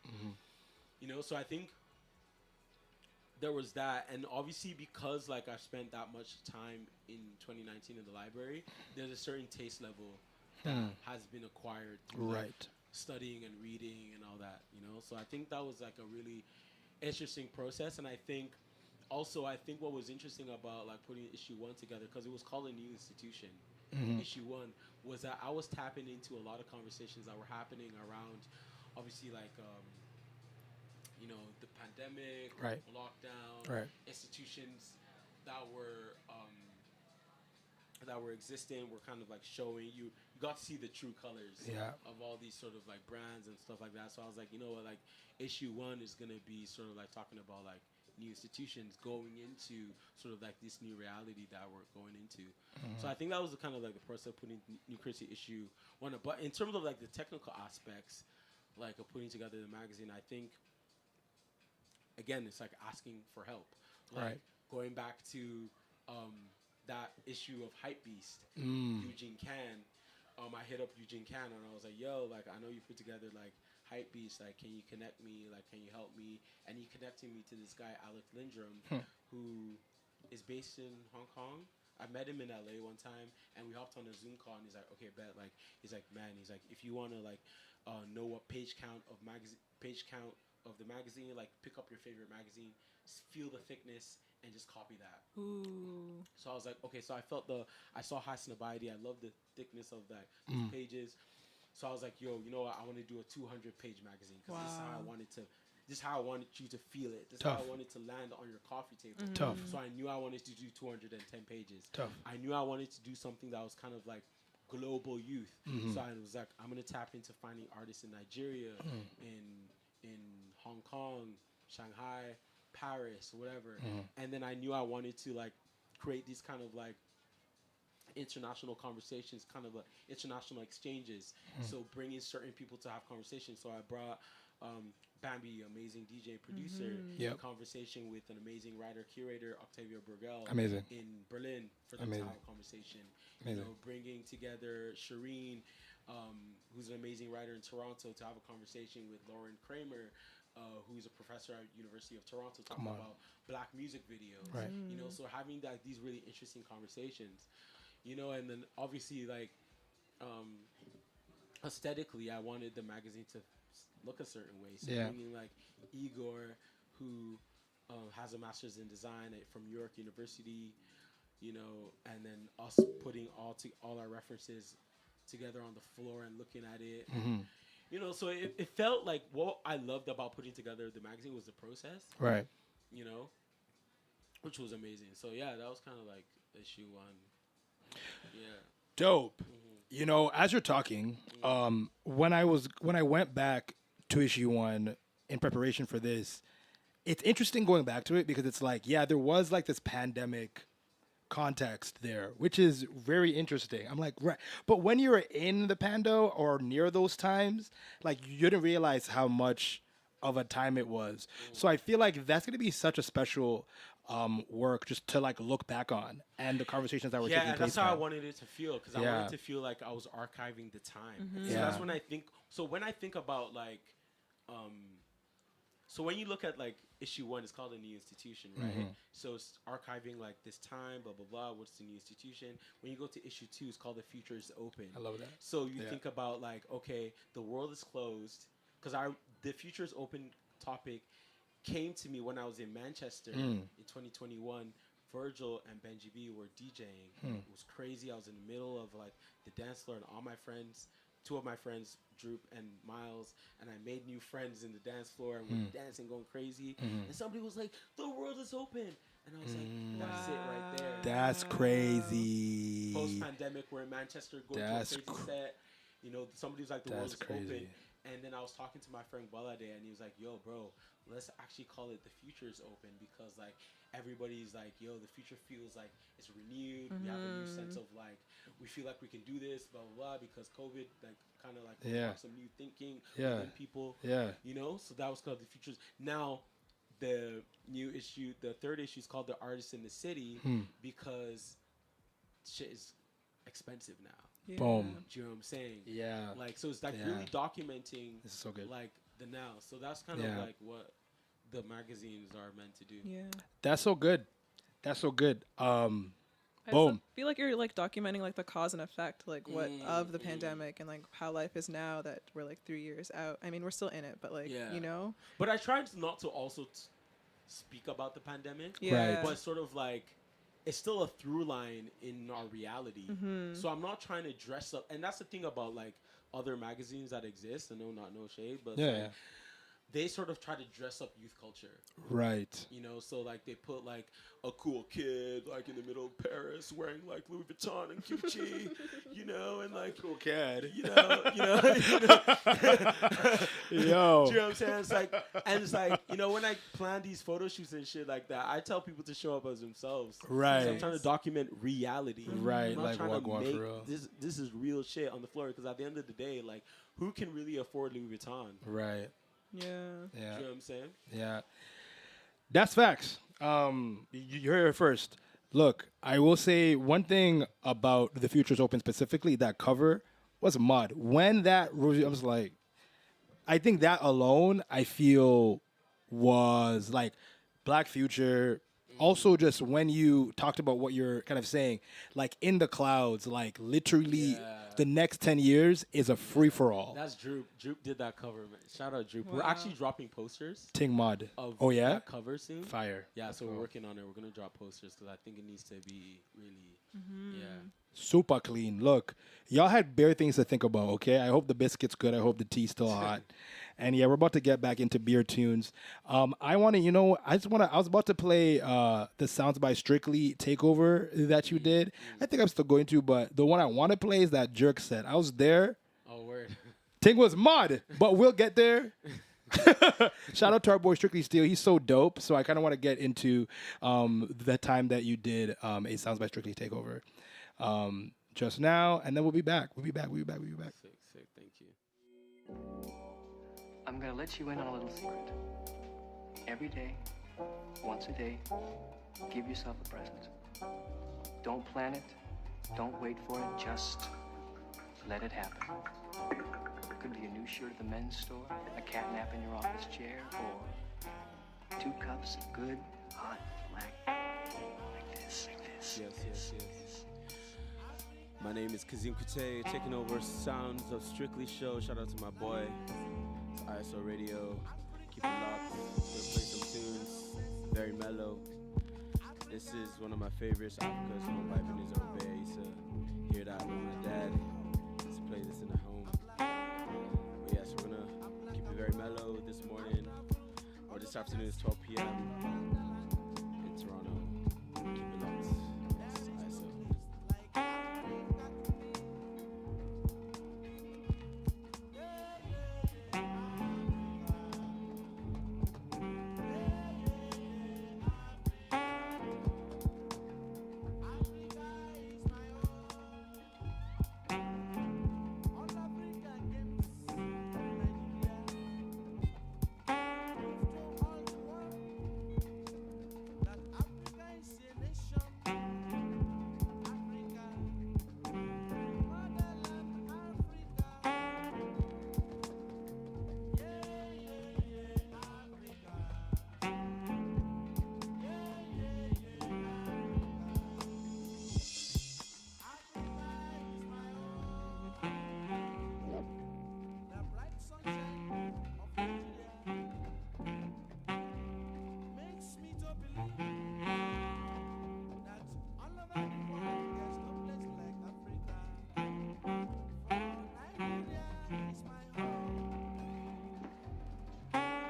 Speaker 2: You know, so I think there was that, and obviously because like I spent that much time in 2019 in the library, there's a certain taste level that has been acquired through like,
Speaker 1: Right.
Speaker 2: studying and reading and all that, you know. So I think that was like a really interesting process, and I think what was interesting about like putting issue one together, because it was called a new institution. Issue one was that I was tapping into a lot of conversations that were happening around, obviously like you know, the pandemic,
Speaker 1: Right.
Speaker 2: lockdown,
Speaker 1: Right.
Speaker 2: institutions that were existing were kind of like showing you got to see the true colors of all these sort of like brands and stuff like that. So I was like, you know what, like issue one is gonna be sort of like talking about like new institutions going into sort of like this new reality that we're going into. So I think that was the kind of like the process of putting New Currency issue one up. But in terms of like the technical aspects, like of putting together the magazine, I think again it's like asking for help. Like going back to that issue of Hypebeast, Eugene Can. I hit up Eugene Can and I was like, yo, like I know you put together like Hypebeast, like can you connect me, like can you help me? And he connected me to this guy Alec Lindrum, who is based in Hong Kong. I met him in LA one time and we hopped on a Zoom call and he's like, okay, bet, like he's like, man, he's like, if you want to like know what page count of the magazine, like pick up your favorite magazine, feel the thickness and just copy that.
Speaker 3: Ooh.
Speaker 2: So I was like, okay, so I saw Hasnabaidi, I love the thickness of that pages. So I was like, yo, you know what, I want to do a 200-page magazine because this is how I wanted to this is how I wanted you to feel it. This is how
Speaker 1: Tough.
Speaker 2: I wanted to land on your coffee table.
Speaker 1: Tough.
Speaker 2: So I knew I wanted to do 210 pages.
Speaker 1: Tough.
Speaker 2: I knew I wanted to do something that was kind of like global youth. So I was like, I'm gonna tap into finding artists in Nigeria, in Hong Kong, Shanghai, Paris, whatever. And then I knew I wanted to like create these kind of like international conversations, kind of like international exchanges. So bringing certain people to have conversations. So I brought Bambi, amazing DJ and producer,
Speaker 1: Yep.
Speaker 2: in conversation with an amazing writer curator, Octavio Burgel,
Speaker 1: Amazing.
Speaker 2: in Berlin for them
Speaker 1: Amazing.
Speaker 2: to have a conversation.
Speaker 1: Amazing.
Speaker 2: You know, bringing together Shireen, who's an amazing writer in Toronto, to have a conversation with Lauren Kramer, who's a professor at University of Toronto, talking about black music videos.
Speaker 1: Right.
Speaker 2: You know, so having that these really interesting conversations, you know, and then obviously like aesthetically, I wanted the magazine to look a certain way. So
Speaker 1: Yeah.
Speaker 2: bringing like Igor, who has a master's in design from York University, you know, and then us putting all our references together on the floor and looking at it. You know, so it felt like what I loved about putting together the magazine was the process,
Speaker 1: Right.
Speaker 2: you know, which was amazing. So yeah, that was kind of like issue 1. Yeah.
Speaker 1: Dope. You know, as you're talking, when I went back to issue 1 in preparation for this, it's interesting going back to it because it's like, yeah, there was like this pandemic context there, which is very interesting. I'm like, right. But when you're in the pando or near those times, like you didn't realize how much of a time it was. So I feel like that's going to be such a special work just to like look back on and the conversations that were taking
Speaker 2: Yeah,
Speaker 1: place.
Speaker 2: that's how I
Speaker 1: then.
Speaker 2: wanted it to feel, because I
Speaker 1: Yeah.
Speaker 2: wanted to feel like I was archiving the time. So
Speaker 1: Yeah.
Speaker 2: that's when I think. So when I think about like, so when you look at like issue 1, it's called a new institution, right? So it's archiving like this time, blah blah blah. What's the new institution? When you go to issue 2, it's called the future is open.
Speaker 1: I love that.
Speaker 2: So you
Speaker 1: Yeah.
Speaker 2: think about like, okay, the world is closed, because the future is open topic came to me when I was in Manchester in 2021. Virgil and Benji B were DJing. It was crazy. I was in the middle of like the dance floor, and all my friends, 2 of my friends, Droop and Miles, and I made new friends in the dance floor, and we're dancing, going crazy. And somebody was like, "The world is open," and I was like, "That's it right there."
Speaker 1: That's crazy.
Speaker 2: Post pandemic, we're in Manchester going
Speaker 1: That's
Speaker 2: to a crazy set. You know, somebody was like, "The world
Speaker 1: That's
Speaker 2: is
Speaker 1: crazy.
Speaker 2: open." And then I was talking to my friend Balade, and he was like, "Yo, bro, let's actually call it the future is open, because like everybody's like, yo, the future feels like it's renewed. We have a new sense of like, we feel like we can do this, blah blah blah, because COVID like kind of like brought some new thinking within people.
Speaker 1: Yeah.
Speaker 2: You know, so that was called the futures. Now, the new issue, the 3rd issue, is called the Artist in the City, because shit is expensive now.
Speaker 3: Yeah.
Speaker 1: Boom.
Speaker 2: Do you know what I'm saying?
Speaker 1: Yeah.
Speaker 2: Like, so it's like
Speaker 1: Yeah.
Speaker 2: really documenting
Speaker 1: This is so good.
Speaker 2: like the now. So that's kind
Speaker 1: Yeah.
Speaker 2: of like what the magazines are meant to do.
Speaker 3: Yeah.
Speaker 1: That's so good. That's so good.
Speaker 3: I
Speaker 1: Boom.
Speaker 3: also feel like you're like documenting like the cause and effect, like what of the pandemic and like how life is now that we're like 3 years out. I mean, we're still in it, but like
Speaker 2: Yeah.
Speaker 3: you know,
Speaker 2: But I tried not to also speak about the pandemic,
Speaker 3: yeah.
Speaker 2: but sort of like it's still a through line in our reality. So I'm not trying to dress up, and that's the thing about like other magazines that exist. I know, not no shade, but it's
Speaker 1: Yeah,
Speaker 2: like,
Speaker 1: yeah.
Speaker 2: they sort of try to dress up youth culture.
Speaker 1: Right.
Speaker 2: You know, so like they put like a cool kid like in the middle of Paris wearing like Louis Vuitton and Gucci, you know, and like
Speaker 1: Cool kid.
Speaker 2: you know.
Speaker 1: Yo.
Speaker 2: Do you know what I'm saying? It's like, and it's like, you know, when I plan these photo shoots and shit like that, I tell people to show up as themselves.
Speaker 1: Right.
Speaker 2: So I'm trying to document reality.
Speaker 1: Right,
Speaker 2: I'm not
Speaker 1: like
Speaker 2: trying
Speaker 1: what
Speaker 2: to
Speaker 1: going for
Speaker 2: make
Speaker 1: real.
Speaker 2: this is real shit on the floor, because at the end of the day, like, who can really afford Louis Vuitton?
Speaker 1: Right.
Speaker 3: Yeah.
Speaker 1: Yeah.
Speaker 2: Do you know what I'm saying?
Speaker 1: Yeah. That's facts. You heard it first. Look, I will say one thing about The Future's Open specifically, that cover was mud. When that, I was like, I think that alone, I feel was like Black Future. Also, just when you talked about what you're kind of saying, like in the clouds, like literally the next 10 years is a free for all.
Speaker 2: That's Droop. Droop did that cover, man. Shout out Droop. We're actually dropping posters
Speaker 1: Ting Mod.
Speaker 2: of
Speaker 1: Oh, yeah?
Speaker 2: that cover soon.
Speaker 1: Fire.
Speaker 2: Yeah, so we're working on it. We're gonna drop posters because I think it needs to be really Yeah.
Speaker 1: Super clean. Look, y'all had bare things to think about, okay? I hope the biscuit's good. I hope the tea's still hot. And yeah, we're about to get back into beer tunes. I want to, I was about to play the Sounds by Strictly takeover that you did. I think I'm still going to, but the one I want to play is that Jerk set. I was there.
Speaker 2: Oh, word.
Speaker 1: Ting was mud, but we'll get there. Shout out to our boy Strictly Steel. He's so dope. So I kind of want to get into the time that you did a Sounds by Strictly takeover just now, and then we'll be back. We'll be back.
Speaker 2: Sick. Thank you.
Speaker 5: I'm gonna let you in on a little secret. Every day, once a day, give yourself a present. Don't plan it. Don't wait for it. Just let it happen. It could be a new shirt at the men's store, a cat nap in your office chair, or 2 cups of good, hot, black, like this.
Speaker 2: Yes. My name is Kazim Kute, taking over Sounds of Strictly show. Shout out to my boy. It's ISO Radio. Keep it locked. Gonna play some tunes. Very mellow. This is one of my favorites, Africa's Home by Ebenezer Obey. I used to hear that with my dad. Used to play this in the home. But yeah, so we're gonna keep it very mellow this morning. Or this afternoon is 12 p.m. in Toronto. Keep it locked. Yes, ISO.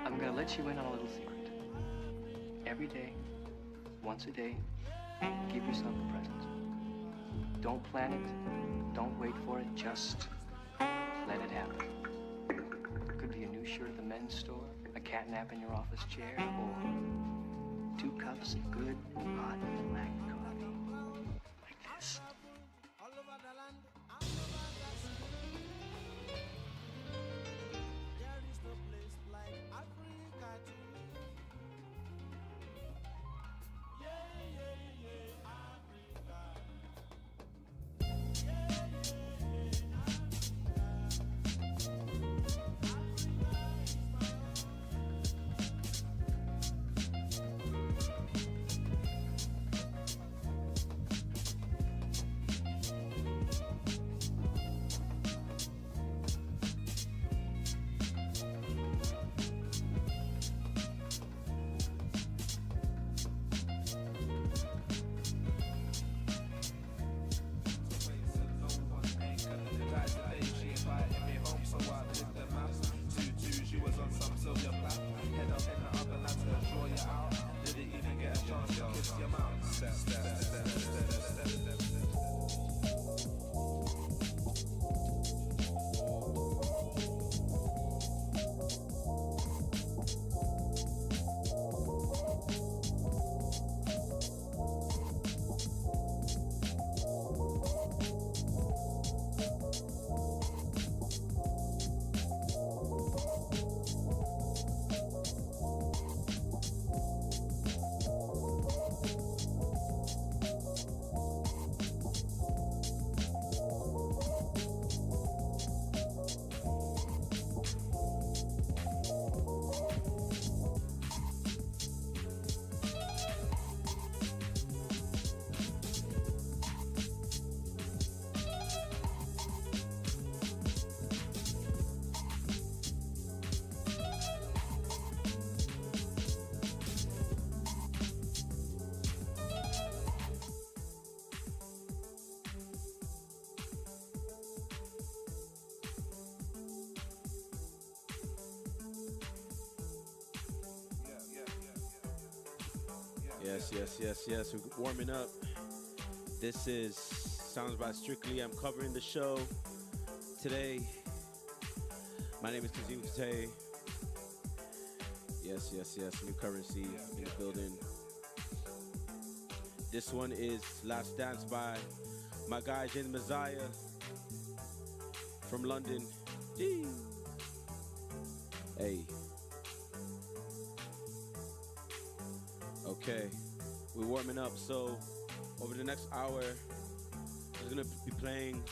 Speaker 5: I'm gonna let you in on a little secret. Every day, once a day, give yourself a present. Don't plan it. Don't wait for it. Just let it happen. It could be a new shirt at the men's store, a cat nap in your office chair, or 2 cups of good, hot, black coffee. Like this.
Speaker 2: Yes, yes, yes, yes. We're warming up. This is Sounds by Strictly. I'm covering the show today. My name is Kazim Kate. Yes, yes, yes. New currency in the building. This one is Last Dance by my guy Jane Messiah from London. Yee. Hey. Okay, we're warming up. So over the next hour, we're gonna be playing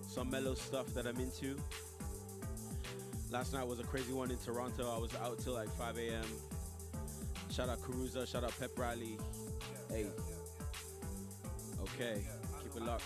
Speaker 2: some mellow stuff that I'm into. Last night was a crazy one in Toronto. I was out till like 5 a.m. Shout out Caruza, shout out Pep Riley. Hey. Okay, keep it locked.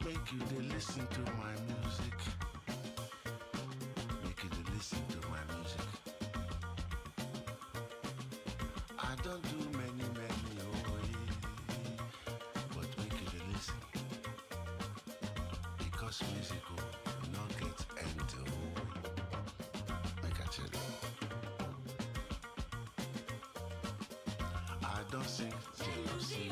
Speaker 6: Make you dey listen to my music. Make you dey listen to my music. I don't do many, oh yeah. But make you dey listen. Because music will not get end oh. Make I tell you. I don't sing jealousy.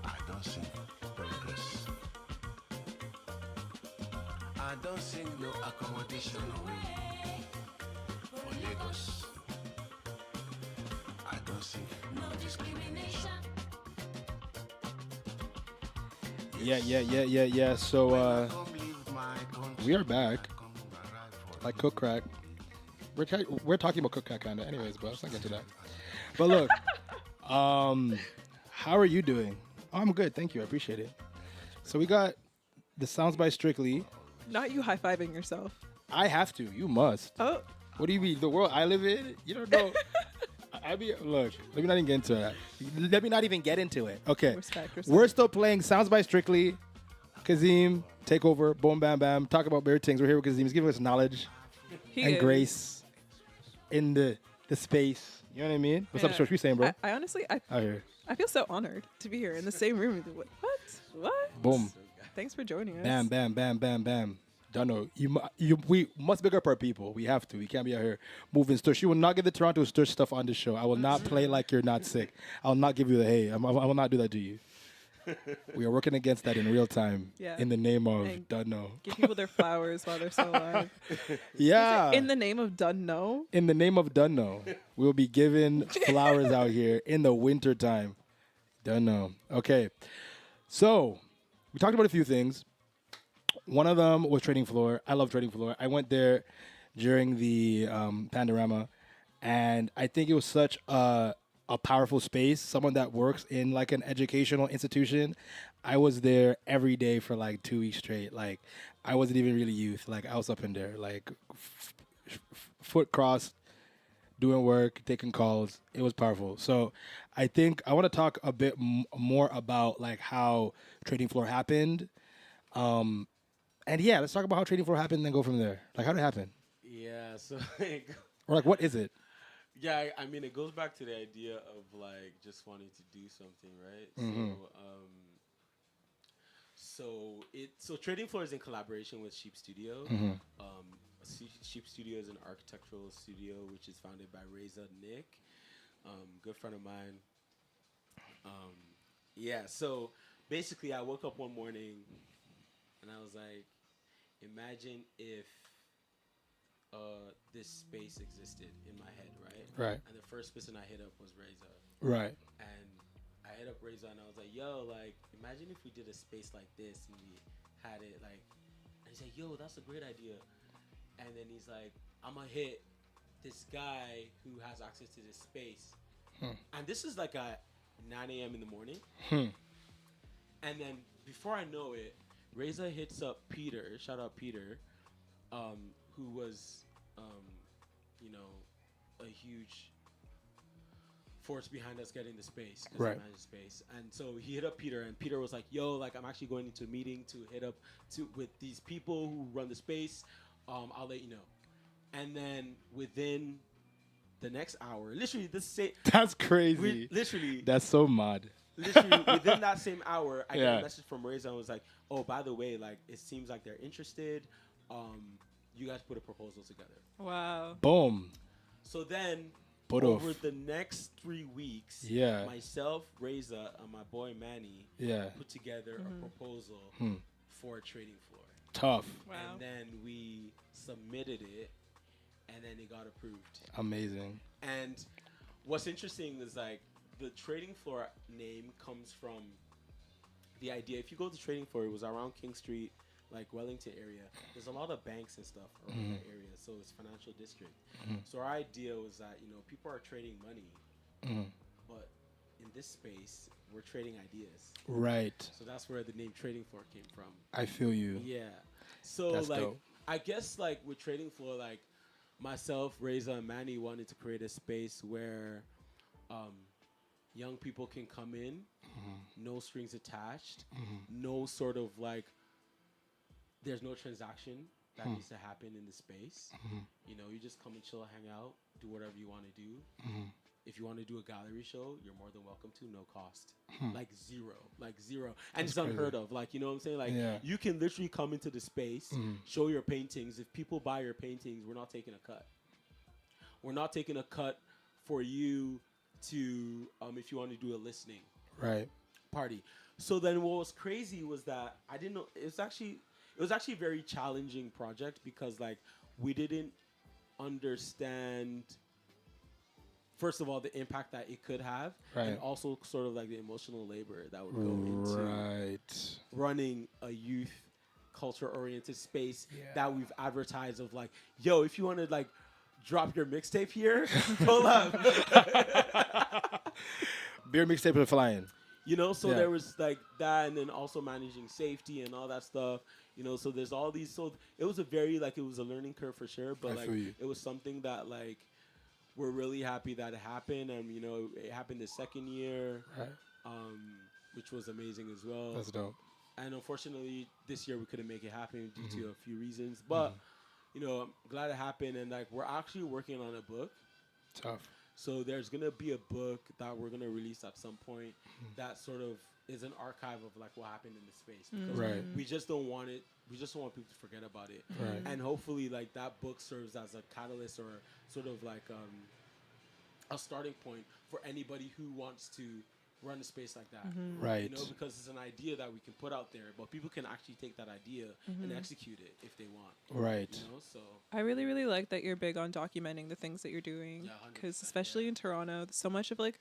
Speaker 6: I don't sing progress. I don't sing no accommodation away for Lagos. I don't sing no discrimination.
Speaker 1: Yeah. So we are back. Like Cook Crack. We're talking about Cook Crack kind of anyways, but let's not get to that. But look, how are you doing? Oh, I'm good, thank you. I appreciate it. So we got the Sounds by Strictly.
Speaker 3: Not you high-fiving yourself.
Speaker 1: I have to. You must.
Speaker 3: Oh.
Speaker 1: What do you mean? The world I live in? You don't know. Look, let me not even get into that. Let me not even get into it. Okay.
Speaker 3: Respect.
Speaker 1: We're still playing Sounds by Strictly. Kazim, take over. Boom, bam, bam. Talk about weird things. We're here with Kazim. He's giving us knowledge and grace in the space. You know what I mean? What's up, George? What you saying, bro?
Speaker 3: I honestly,
Speaker 1: Out here.
Speaker 3: I feel so honored to be here in the same room with you. What?
Speaker 1: Boom.
Speaker 3: Thanks for joining us.
Speaker 1: Bam, bam, bam, bam, bam. Don't know. We must big up our people. We have to. We can't be out here moving stuff. She will not get the Toronto stuff on the show. I will not play like you're not sick. I will not give you the hey. I will not do that to you. We are working against that in real time.
Speaker 3: Yeah.
Speaker 1: In the name of
Speaker 3: And
Speaker 1: Dunno.
Speaker 3: Give people their flowers while they're still alive.
Speaker 1: Yeah.
Speaker 3: In the name of Dunno.
Speaker 1: In the name of Dunno, we'll be giving flowers out here in the winter time. Dunno. Okay. So we talked about a few things. One of them was Trading Floor. I love Trading Floor. I went there during the Pandorama, and I think it was such a powerful space. Someone that works in like an educational institution. I was there every day for like 2 weeks straight. Like I wasn't even really youth. Like I was up in there, like foot crossed, doing work, taking calls. It was powerful. So I think I want to talk a bit more about like how Trading Floor happened. And yeah, let's talk about how Trading Floor happened and then go from there. Like how did it happen?
Speaker 2: Yeah, so
Speaker 1: Or like what is it?
Speaker 2: yeah, I mean, it goes back to the idea of like just wanting to do something, right? So Trading Floor is in collaboration with Sheep Studio. Sheep Studio is an architectural studio which is founded by Reza Nick, good friend of mine. Yeah, so basically, I woke up one morning and I was like, imagine if this space existed in my head, right?
Speaker 1: Right.
Speaker 2: And the first person I hit up was Reza.
Speaker 1: Right.
Speaker 2: And I hit up Reza and I was like, yo, like, imagine if we did a space like this and we had it like, and he's like, yo, that's a great idea. And then he's like, I'm gonna hit this guy who has access to this space. And this is like at 9 a.m. in the morning. And then before I know it, Reza hits up Peter, shout out Peter, who was, you know, a huge force behind us getting the space.
Speaker 1: Right.
Speaker 2: He managed space. And so he hit up Peter, and Peter was like, yo, like, I'm actually going into a meeting to hit up with these people who run the space. I'll let you know. And then within the next hour, literally
Speaker 1: That's crazy.
Speaker 2: literally
Speaker 1: That's so mad.
Speaker 2: literally within that same hour, I got
Speaker 1: Yeah.
Speaker 2: a message from Reza and was like, oh, by the way, like, it seems like they're interested. You guys put a proposal together.
Speaker 3: Wow.
Speaker 1: Boom.
Speaker 2: So then,
Speaker 1: Put
Speaker 2: over
Speaker 1: off.
Speaker 2: the next 3 weeks,
Speaker 1: Yeah.
Speaker 2: myself, Reza, and my boy Manny
Speaker 1: Yeah.
Speaker 2: put together a proposal for a Trading Floor.
Speaker 1: Tough.
Speaker 3: Wow.
Speaker 2: And then we submitted it, and then it got approved.
Speaker 1: Amazing.
Speaker 2: And what's interesting is like the Trading Floor name comes from the idea. If you go to Trading Floor, it was around King Street, like Wellington area. There's a lot of banks and stuff around that area, so it's financial district. So our idea was that, you know, people are trading money, but in this space, we're trading ideas.
Speaker 1: Right.
Speaker 2: So that's where the name Trading Floor came from.
Speaker 1: I feel you.
Speaker 2: Yeah. So
Speaker 1: That's
Speaker 2: like,
Speaker 1: dope.
Speaker 2: I guess like with Trading Floor, like myself, Reza, and Manny wanted to create a space where young people can come in, no strings attached, no sort of like, there's no transaction that needs to happen in the space. You know, you just come and chill, hang out, do whatever you want to do. If you want to do a gallery show, you're more than welcome to, no cost. Like zero. And it's unheard of. Like, you know what I'm saying? Like,
Speaker 1: Yeah.
Speaker 2: you can literally come into the space, show your paintings. If people buy your paintings, we're not taking a cut. We're not taking a cut for you to, if you want to do a listening
Speaker 1: Right.
Speaker 2: party. So then what was crazy was that I didn't know, it was actually a very challenging project because like we didn't understand, first of all, the impact that it could have,
Speaker 1: Right.
Speaker 2: and also sort of like the emotional labor that would go into
Speaker 1: Right.
Speaker 2: running a youth culture oriented space
Speaker 1: Yeah.
Speaker 2: that we've advertised of like, yo, if you want to like drop your mixtape here, pull up.
Speaker 1: Beer mixtape are flying.
Speaker 2: You know, so
Speaker 1: Yeah.
Speaker 2: there was like that, and then also managing safety and all that stuff. You know, so there's all these. So it was a very like, it was a learning curve for sure, but
Speaker 1: I
Speaker 2: like
Speaker 1: feel you.
Speaker 2: it was something that like we're really happy that it happened, and you know, it happened the second year,
Speaker 1: Right.
Speaker 2: which was amazing as well.
Speaker 1: That's dope.
Speaker 2: And unfortunately, this year we couldn't make it happen due to a few reasons, but you know, I'm glad it happened, and like we're actually working on a book.
Speaker 1: Tough.
Speaker 2: So there's gonna be a book that we're gonna release at some point that sort of is an archive of like what happened in the space. Because
Speaker 1: Right.
Speaker 2: we just don't want it. We just don't want people to forget about it.
Speaker 1: Right.
Speaker 2: And hopefully, like that book serves as a catalyst or sort of like a starting point for anybody who wants to run a space like that.
Speaker 1: Right.
Speaker 2: You know, because it's an idea that we can put out there, but people can actually take that idea and execute it if they want.
Speaker 1: Right.
Speaker 2: You know, so
Speaker 3: I really, really like that you're big on documenting the things that you're doing.
Speaker 2: Yeah, 100%,
Speaker 3: Because especially in Toronto, so much of like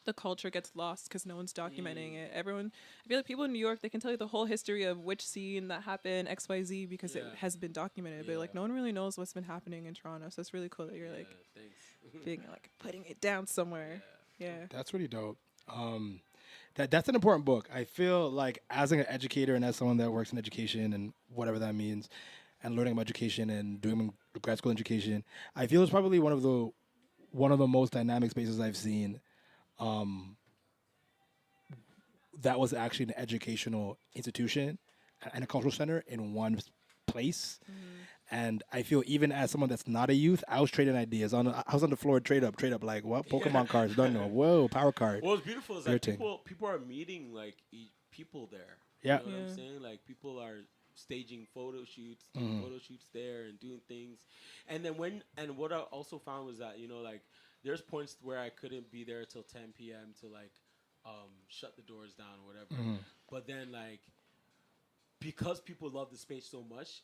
Speaker 3: the culture gets lost because no one's documenting it. Everyone, I feel like people in New York, they can tell you the whole history of which scene that happened, XYZ, because it
Speaker 2: Yeah.
Speaker 3: has been documented. But like
Speaker 2: Yeah.
Speaker 3: no one really knows what's been happening in Toronto. So it's really cool that you're like
Speaker 2: thanks.
Speaker 3: being like putting it down somewhere. Yeah.
Speaker 1: That's really dope. That's an important book. I feel like as an educator and as someone that works in education and whatever that means, and learning about education and doing grad school education, I feel it's probably one of the most dynamic spaces I've seen. That was actually an educational institution and a cultural center in one place. And I feel even as someone that's not a youth, I was trading ideas. I was on the floor, trade up, like what? Pokemon cards, don't know. Whoa, power card.
Speaker 2: What's beautiful is like
Speaker 1: Irritating.
Speaker 2: people are meeting like people there.
Speaker 1: Yeah.
Speaker 2: You know what
Speaker 3: Yeah.
Speaker 2: I'm saying? Like people are staging photo shoots, doing photo shoots there and doing things. And then what I also found was that, you know, like there's points where I couldn't be there till 10 p.m. to like shut the doors down or whatever. But then like because people love the space so much,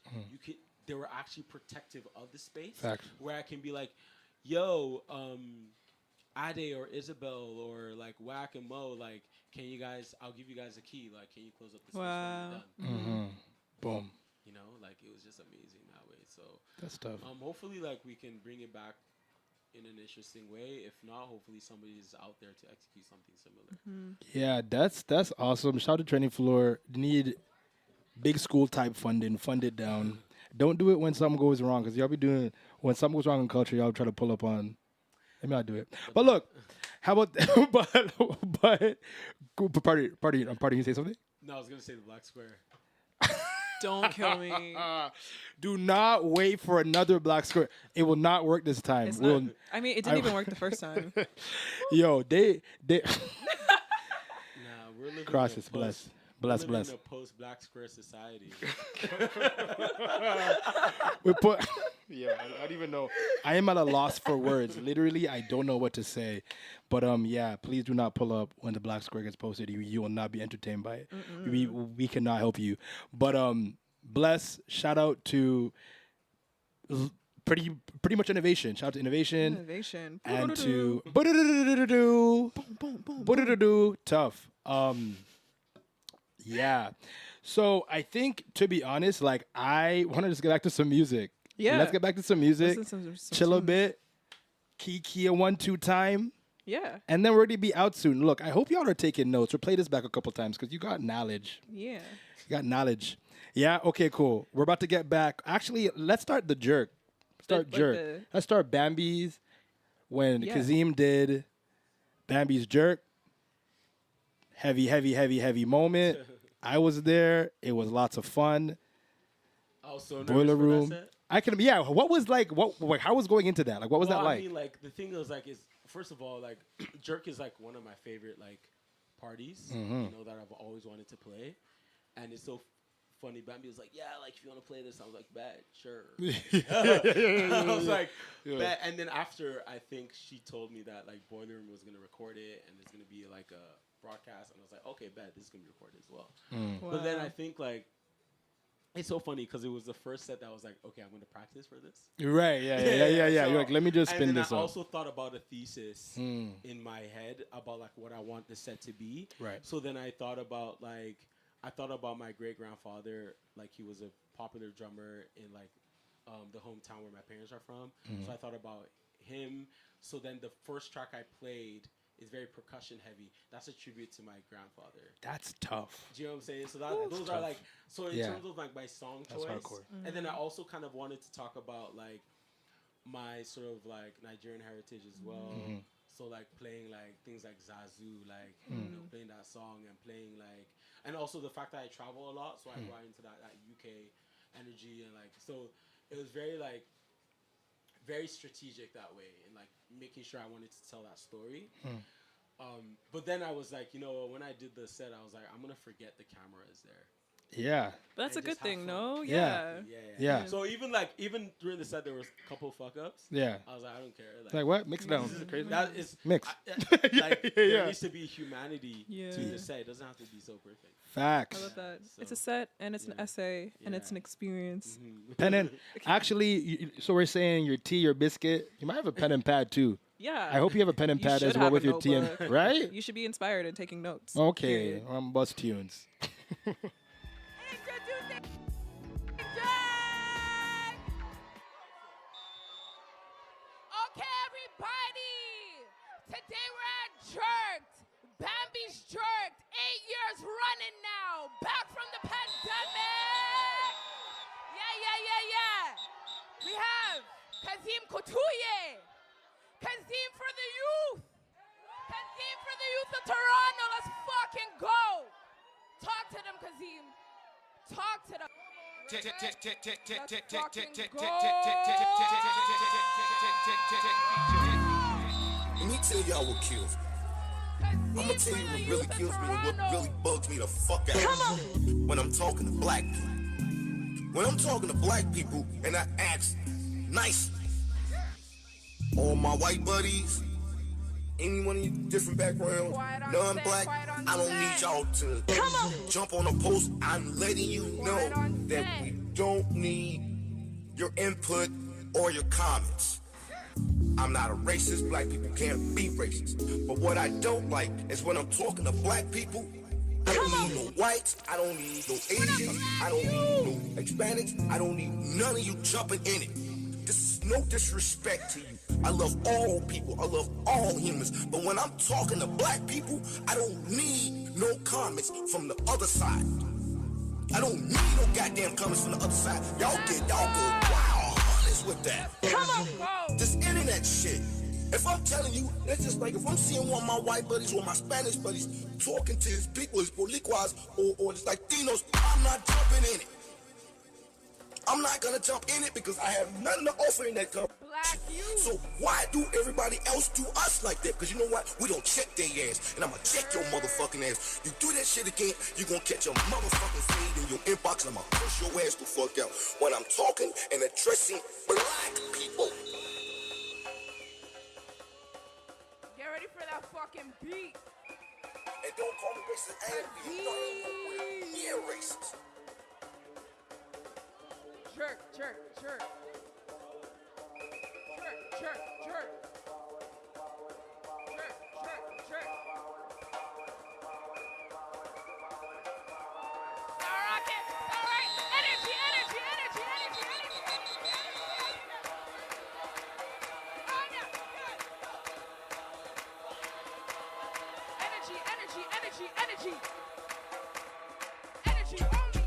Speaker 2: they were actually protective of the space.
Speaker 1: Facts.
Speaker 2: Where I can be like, yo, Ade or Isabel or like Wack and Mo, like, I'll give you guys a key. Like, can you close up the space
Speaker 3: Wow.
Speaker 2: when you're done?
Speaker 1: Boom.
Speaker 2: You know, like it was just amazing that way. So
Speaker 1: That's tough.
Speaker 2: hopefully like we can bring it back in an interesting way. If not, hopefully somebody's out there to execute something similar.
Speaker 1: Yeah, that's awesome. Shout out to Training Floor. Need big school type funding. Fund it down. Don't do it when something goes wrong, because y'all be doing when something goes wrong in culture. Y'all try to pull up on. Let me not do it. But look, how about but party. You say something?
Speaker 2: No, I was gonna say the Black Square.
Speaker 3: Don't kill me.
Speaker 1: Do not wait for another black square. It will not work this time.
Speaker 3: It's
Speaker 1: We'll-
Speaker 3: not, I mean, it didn't even work the first time.
Speaker 1: Yo, they
Speaker 2: Nah, we're living
Speaker 1: crosses.
Speaker 2: in a
Speaker 1: Bless.
Speaker 2: we're living in a post-Black Square society.
Speaker 1: We put. Yeah, I don't even know. I am at a loss for words. Literally, I don't know what to say. But yeah, please do not pull up when the black square gets posted. You will not be entertained by it. We cannot help you. But bless. Shout out to pretty much innovation. Shout out to innovation
Speaker 3: Innovation.
Speaker 1: and to tough. Yeah. So I think, to be honest, like I want to just get back to some music.
Speaker 3: Yeah.
Speaker 1: Let's get back to some music.
Speaker 3: Listen to some
Speaker 1: Chill a
Speaker 3: tunes.
Speaker 1: bit. Key a 1-2 time.
Speaker 3: Yeah.
Speaker 1: And then we're going to be out soon. Look, I hope y'all are taking notes. Or play this back a couple times because you got knowledge.
Speaker 3: Yeah.
Speaker 1: You got knowledge. Yeah? Okay, cool. We're about to get back. Actually, let's start the jerk. Start
Speaker 3: Like
Speaker 1: jerk.
Speaker 3: the-
Speaker 1: Let's start Bambi's. When
Speaker 3: Yeah.
Speaker 1: Kazim did Bambi's jerk. Heavy moment. I was there. It was lots of fun.
Speaker 2: I was so nervous
Speaker 1: Boiler
Speaker 2: for
Speaker 1: room.
Speaker 2: that set.
Speaker 1: I can. Yeah. What was like? What? How was going into that? Like, what was
Speaker 2: Well,
Speaker 1: that like?
Speaker 2: I mean, like the thing is, like, is first of all, like, jerk is like one of my favorite like parties.
Speaker 1: Mm-hmm.
Speaker 2: You know that I've always wanted to play, and it's so funny. Bambi was like, "Yeah, like if you want to play this," I was like, "Bet, sure." I was like, "Bet," and then after I think she told me that like Boiler Room was gonna record it and it's gonna be like a broadcast, and I was like, "Okay, bet this is gonna be recorded as well." But then I think like. It's so funny because it was the first set that I was like, okay, I'm going to practice for this.
Speaker 1: Right. Yeah.
Speaker 2: So-
Speaker 1: You're like, let me just
Speaker 2: and
Speaker 1: spin
Speaker 2: then
Speaker 1: this
Speaker 2: I
Speaker 1: up.
Speaker 2: also thought about a thesis in my head about like what I want the set to be.
Speaker 1: Right.
Speaker 2: So then I thought about my great grandfather, like he was a popular drummer in like the hometown where my parents are from. So I thought about him. So then the first track I played is very percussion heavy. That's a tribute to my grandfather.
Speaker 1: That's tough.
Speaker 2: Do you know what I'm saying? So those are like, so in
Speaker 1: Yeah.
Speaker 2: terms of like my song
Speaker 1: That's
Speaker 2: choice,
Speaker 1: hardcore.
Speaker 2: and then I also kind of wanted to talk about like my sort of like Nigerian heritage as well. So like playing like things like Zazu, like you know, playing that song and playing like, and also the fact that I travel a lot, so I brought into that UK energy and like, so it was very like very strategic that way and like making sure I wanted to tell that story. But then I was like, you know, when I did the set, I was like, I'm gonna forget the camera is there.
Speaker 1: Yeah.
Speaker 3: But that's a
Speaker 2: and
Speaker 3: good
Speaker 2: just have
Speaker 3: thing,
Speaker 2: fun.
Speaker 3: no?
Speaker 1: Yeah. Yeah.
Speaker 2: So even during the set, there was a couple fuck ups.
Speaker 1: Yeah.
Speaker 2: I was like, I don't care.
Speaker 1: Like what? Mix it down.
Speaker 2: This is crazy. That is
Speaker 1: Mix.
Speaker 2: like there needs to be humanity
Speaker 3: Yeah.
Speaker 2: to the set. It doesn't have to be so perfect.
Speaker 1: Facts.
Speaker 3: I love that. It's a
Speaker 2: So,
Speaker 3: set and it's an
Speaker 2: yeah.
Speaker 3: essay and it's
Speaker 2: Yeah.
Speaker 3: an experience.
Speaker 1: And then, actually, so we're saying your tea, your biscuit. You might have a pen and pad too.
Speaker 3: Yeah.
Speaker 1: I hope you have a pen and
Speaker 3: You
Speaker 1: pad
Speaker 3: should
Speaker 1: as well
Speaker 3: have
Speaker 1: with
Speaker 3: a
Speaker 1: your tea, and,
Speaker 3: notebook.
Speaker 1: right?
Speaker 3: You should be inspired and taking notes.
Speaker 1: Okay,
Speaker 3: Period.
Speaker 1: I'm bust tunes.
Speaker 7: Okay, everybody. Today we're at Jerked. Bambi's Jerked. 8 years running now. Back from the pandemic. Yeah. We have Kazim Kotuye. Kazim for the youth. Kazim for the youth of Toronto. Let's fucking go. Talk to them, Kazim. Talk to them.
Speaker 6: Let me tell y'all what kills me. I'm gonna tell you what really kills me and what really bugs me the fuck out when I'm talking to black people. When I'm talking to black people and I ask nicely, all my white buddies, anyone in different backgrounds, non-black, I don't need y'all to jump on a post. I'm letting you know that we don't need your input or your comments. I'm not a racist. Black people can't be racist. But what I don't like is when I'm talking to black people, I don't need no whites. I don't need no Asians. I don't need no Hispanics. I don't need none of you jumping in it. This is no disrespect to you. I love all people. I love all humans. But when I'm talking to black people, I don't need no comments from the other side. I don't need no goddamn comments from the other side. Y'all go wow, honest with that. This internet shit. If I'm telling you, it's just like if I'm seeing one of my white buddies or my Spanish buddies talking to his people, his Boricuas, or just Latinos, I'm not jumping in it. I'm not gonna jump in it because I have nothing to offer in that company. So why do everybody else do us like that? Because you know what? We don't check their ass, and I'm gonna check your motherfucking ass. You do that shit again, you're gonna catch a motherfucking feed in your inbox, and I'm gonna push your ass the fuck out. When I'm talking and addressing black people.
Speaker 7: Get ready for that fucking beat.
Speaker 6: And don't call me racist. I ain't being near racist.
Speaker 7: Jerk. Jerk. Energy only.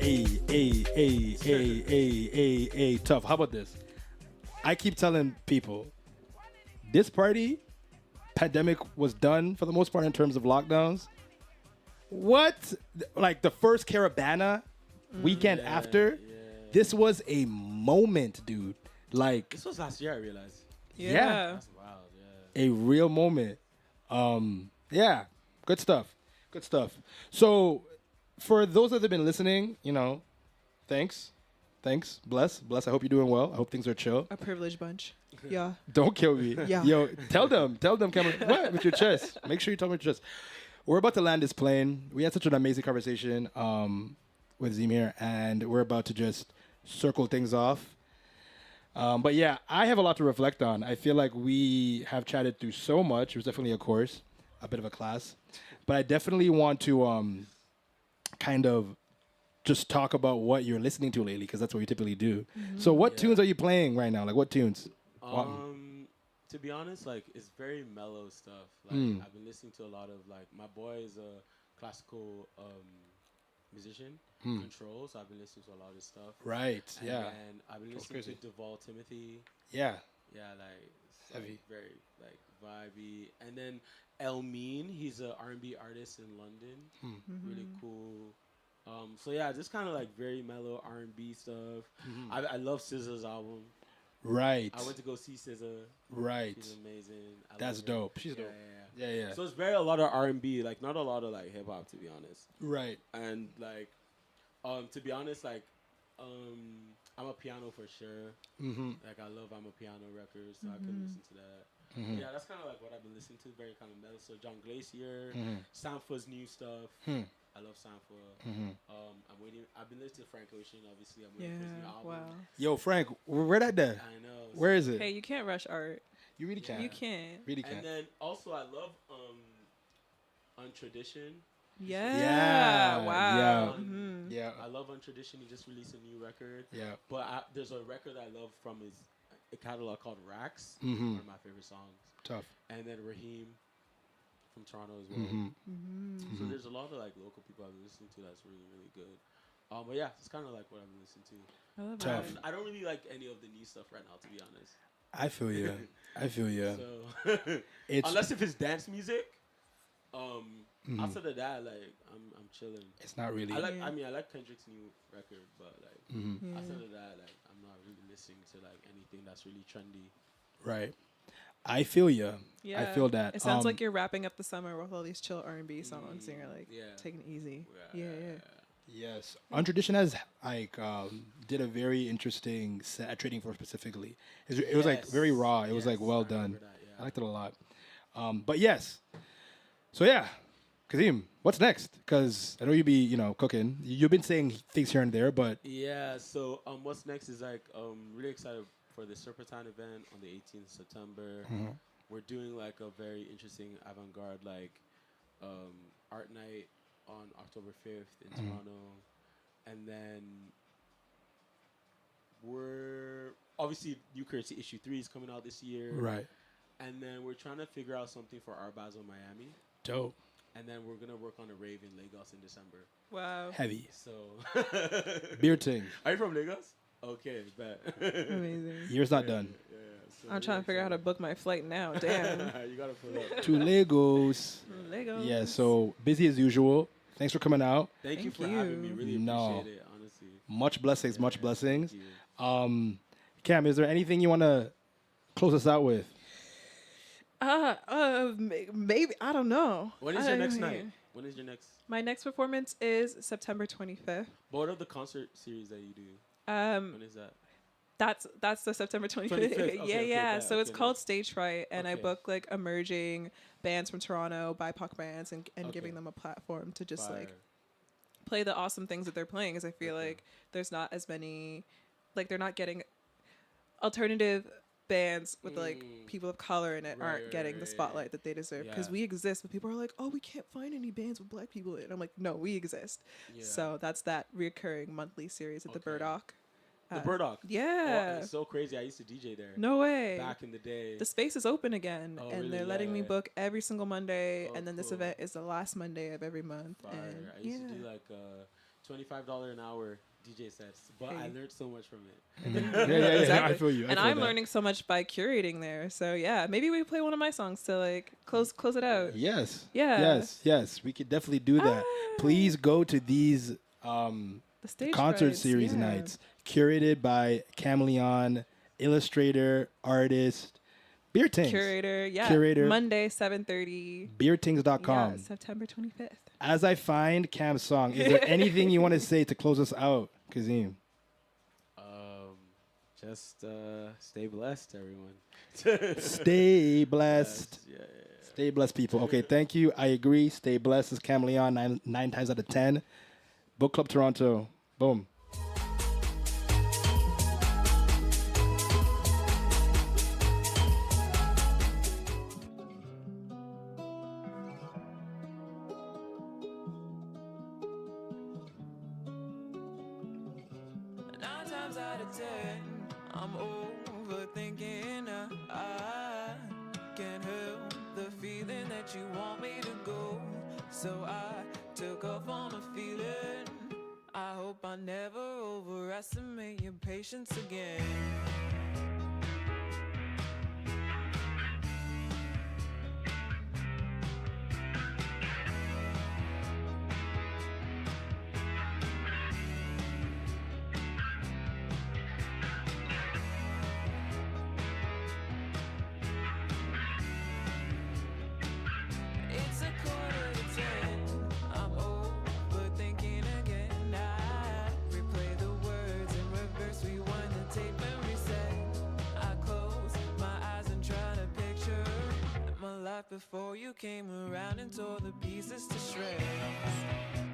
Speaker 1: Hey, tough. How about this? I keep telling people, this party, pandemic was done for the most part in terms of lockdowns. What? Like the first Caravana weekend after, this was a moment, dude. Like,
Speaker 2: This was last year, I realized.
Speaker 1: yeah.
Speaker 2: That's wild, yeah.
Speaker 1: A real moment. Yeah, good stuff. Good stuff. So, for those that have been listening, thanks. Bless. I hope you're doing well. I hope things are chill.
Speaker 3: A privileged bunch. Yeah.
Speaker 1: Don't kill me.
Speaker 3: Yeah.
Speaker 1: Yo, tell them, Cameron. What? With your chest. Make sure you tell me with your chest. We're about to land this plane. We had such an amazing conversation with Zemir, and we're about to just circle things off. But yeah, I have a lot to reflect on. I feel like we have chatted through so much. It was definitely a course, a bit of a class. But I definitely want to kind of just talk about what you're listening to lately, because that's what we typically do. So what tunes are you playing right now? Like, what tunes?
Speaker 2: To be honest, like, it's very mellow stuff. Like, I've been listening to a lot of, like, my boy is a classical musician, Control, so I've been listening to a lot of his stuff.
Speaker 1: Right,
Speaker 2: And
Speaker 1: yeah.
Speaker 2: then I've been listening to Deval Timothy.
Speaker 1: Yeah.
Speaker 2: Yeah, like, it's
Speaker 1: Heavy.
Speaker 2: like very, like, vibey. And then Elmeen, he's an R&B artist in London. Really cool. So yeah, just kind of like very mellow R&B stuff. I love SZA's album.
Speaker 1: Right.
Speaker 2: I went to go see SZA.
Speaker 1: Right.
Speaker 2: She's amazing. I
Speaker 1: That's
Speaker 2: love her.
Speaker 1: dope. She's dope.
Speaker 2: Yeah.
Speaker 1: Yeah.
Speaker 2: So it's very a lot of R&B, like not a lot of like hip hop, to be honest.
Speaker 1: Right.
Speaker 2: And like, to be honest, like, I'm a piano for sure. Like I love I'm a piano records, so I can listen to that. Yeah, that's kind of like what I've been listening to, very kind of metal. So John Glacier, Sampha's new stuff. I love Sampha. I'm waiting. I've been listening to Frank Ocean, obviously. I'm waiting for his new album.
Speaker 3: Wow.
Speaker 1: Yo, Frank, where that there?
Speaker 2: I know.
Speaker 1: Where is it?
Speaker 3: Hey, you can't rush art.
Speaker 1: You really can't.
Speaker 3: You can't.
Speaker 1: Really
Speaker 2: And
Speaker 1: can't.
Speaker 2: then also I love Untradition.
Speaker 3: Yeah.
Speaker 1: Yeah,
Speaker 3: Wow.
Speaker 1: Yeah.
Speaker 2: I love Untradition. He just released a new record.
Speaker 1: Yeah.
Speaker 2: But there's a record I love from his catalog called Racks. One of my favorite songs.
Speaker 1: Tough.
Speaker 2: And then Raheem from Toronto as well. So there's a lot of like local people I've been listening to that's really, really good. But yeah, it's kind of like what I've been listening to.
Speaker 3: I love
Speaker 1: Tough.
Speaker 3: that.
Speaker 2: I don't really like any of the new stuff right now, to be honest.
Speaker 1: I feel you.
Speaker 2: So
Speaker 1: It's
Speaker 2: unless if it's dance music, outside of that, like I'm chilling.
Speaker 1: it's not really.
Speaker 2: I like Kendrick's new record, but like outside of that, like I'm not really listening to like anything that's really trendy.
Speaker 1: Right. I feel you.
Speaker 3: Yeah.
Speaker 1: I feel that.
Speaker 3: It sounds like you're wrapping up the summer with all these chill R&B songs, and you're like
Speaker 2: Yeah.
Speaker 3: taking it easy. Yeah.
Speaker 1: Yes. Untradition has like did a very interesting set at Trading Floor specifically. It was like very raw. It was like well
Speaker 2: I
Speaker 1: done.
Speaker 2: remember that, yeah.
Speaker 1: I liked it a lot. But yes. So yeah, Kazim, what's next? Because I know you be cooking. You've been saying things here and there, but
Speaker 2: Yeah, so what's next is like really excited for the Serpentine event on the 18th of September. We're doing like a very interesting avant-garde like art night on October 5th in Toronto. And then we're obviously New Currency issue 3 is coming out this year.
Speaker 1: right.
Speaker 2: And then we're trying to figure out something for Art Basel Miami.
Speaker 1: Dope.
Speaker 2: And then we're gonna work on a rave in Lagos in December.
Speaker 3: Wow.
Speaker 1: Heavy.
Speaker 2: So
Speaker 1: Beer ting.
Speaker 2: Are you from Lagos? Okay, bet.
Speaker 3: Amazing.
Speaker 1: Year's not done.
Speaker 2: Yeah, so
Speaker 3: I'm trying to figure out how to book my flight now. Damn.
Speaker 2: you gotta pull up.
Speaker 1: To Lagos.
Speaker 3: Lego.
Speaker 1: Yeah, so busy as usual. Thanks for coming out.
Speaker 2: Thank you
Speaker 3: Thank
Speaker 2: for having me.
Speaker 3: you.
Speaker 2: Really
Speaker 1: No.
Speaker 2: appreciate it, honestly.
Speaker 1: Much blessings, much blessings.
Speaker 2: Thank you.
Speaker 1: Cam, is there anything you want to close us out with?
Speaker 3: Maybe I don't know.
Speaker 2: When is
Speaker 3: I
Speaker 2: your
Speaker 3: don't
Speaker 2: next
Speaker 3: know.
Speaker 2: night? When is your next?
Speaker 3: My next performance is September 25th.
Speaker 2: What are the concert series that you do? When is that?
Speaker 3: That's the September 25th.
Speaker 2: 25th. Okay, okay,
Speaker 3: yeah.
Speaker 2: bet.
Speaker 3: So it's
Speaker 2: Okay,
Speaker 3: called
Speaker 2: nice.
Speaker 3: Stage Fright, and I
Speaker 2: Okay.
Speaker 3: book like emerging bands from Toronto, BIPOC bands, and
Speaker 2: Okay.
Speaker 3: giving them a platform to just like
Speaker 2: Fire.
Speaker 3: play the awesome things that they're playing. Because I feel
Speaker 2: Okay.
Speaker 3: like there's not as many, like they're not getting alternative bands with like people of color in it
Speaker 2: Right,
Speaker 3: aren't
Speaker 2: right,
Speaker 3: getting
Speaker 2: right,
Speaker 3: the
Speaker 2: yeah,
Speaker 3: spotlight that they deserve. Because
Speaker 2: Yeah.
Speaker 3: we exist, but people are like, oh, we can't find any bands with black people in it. I'm like, no, we exist.
Speaker 2: Yeah.
Speaker 3: So that's that reoccurring monthly series at the
Speaker 2: Okay.
Speaker 3: Burdock.
Speaker 2: The Burdock.
Speaker 3: Yeah.
Speaker 2: Oh, it's so crazy. I used to DJ there.
Speaker 3: No way.
Speaker 2: Back in the day.
Speaker 3: The space is open again,
Speaker 2: Oh,
Speaker 3: and
Speaker 2: really?
Speaker 3: they're letting me
Speaker 2: Yeah.
Speaker 3: book every single Monday.
Speaker 2: Oh,
Speaker 3: and then this
Speaker 2: cool.
Speaker 3: event is the last Monday of every month.
Speaker 2: Fire.
Speaker 3: And
Speaker 2: I used to
Speaker 3: yeah.
Speaker 2: do like $25 an hour DJ sets, but I
Speaker 3: Hey.
Speaker 2: learned so much from it.
Speaker 1: Yeah.
Speaker 3: Exactly.
Speaker 1: I feel you.
Speaker 3: And I'm learning so much by curating there. So yeah, maybe we play one of my songs to like close it out.
Speaker 1: Yes.
Speaker 3: Yeah.
Speaker 1: Yes. We could definitely do that.
Speaker 3: Ah.
Speaker 1: Please go to these
Speaker 3: The stage
Speaker 1: concert
Speaker 3: rides,
Speaker 1: series
Speaker 3: yeah.
Speaker 1: nights curated by Chameleon, illustrator, artist, Beer Tings.
Speaker 3: Curator, yeah.
Speaker 1: Curator.
Speaker 3: Monday, 7:30.
Speaker 1: BeerTings.com.
Speaker 3: Yeah, September 25th.
Speaker 1: As I find Cam's song, is there anything you want to say to close us out, Kazim?
Speaker 2: Just stay blessed, everyone.
Speaker 1: Stay blessed.
Speaker 2: Yeah.
Speaker 1: Stay blessed, people. Okay, thank you. I agree. Stay blessed. This is Chameleon, nine times out of 10. Book Club Toronto. Boom.
Speaker 8: Nine times out of 10, I'm overthinking. I can't help the feeling that you want me to go. So I took off on a feeling. I hope I never overestimate your patience again. It's a quarter to 10. I'm overthinking again. I replay the words in reverse, rewind the tape and reset. I close my eyes and try to picture my life before you came around and tore the pieces to shreds.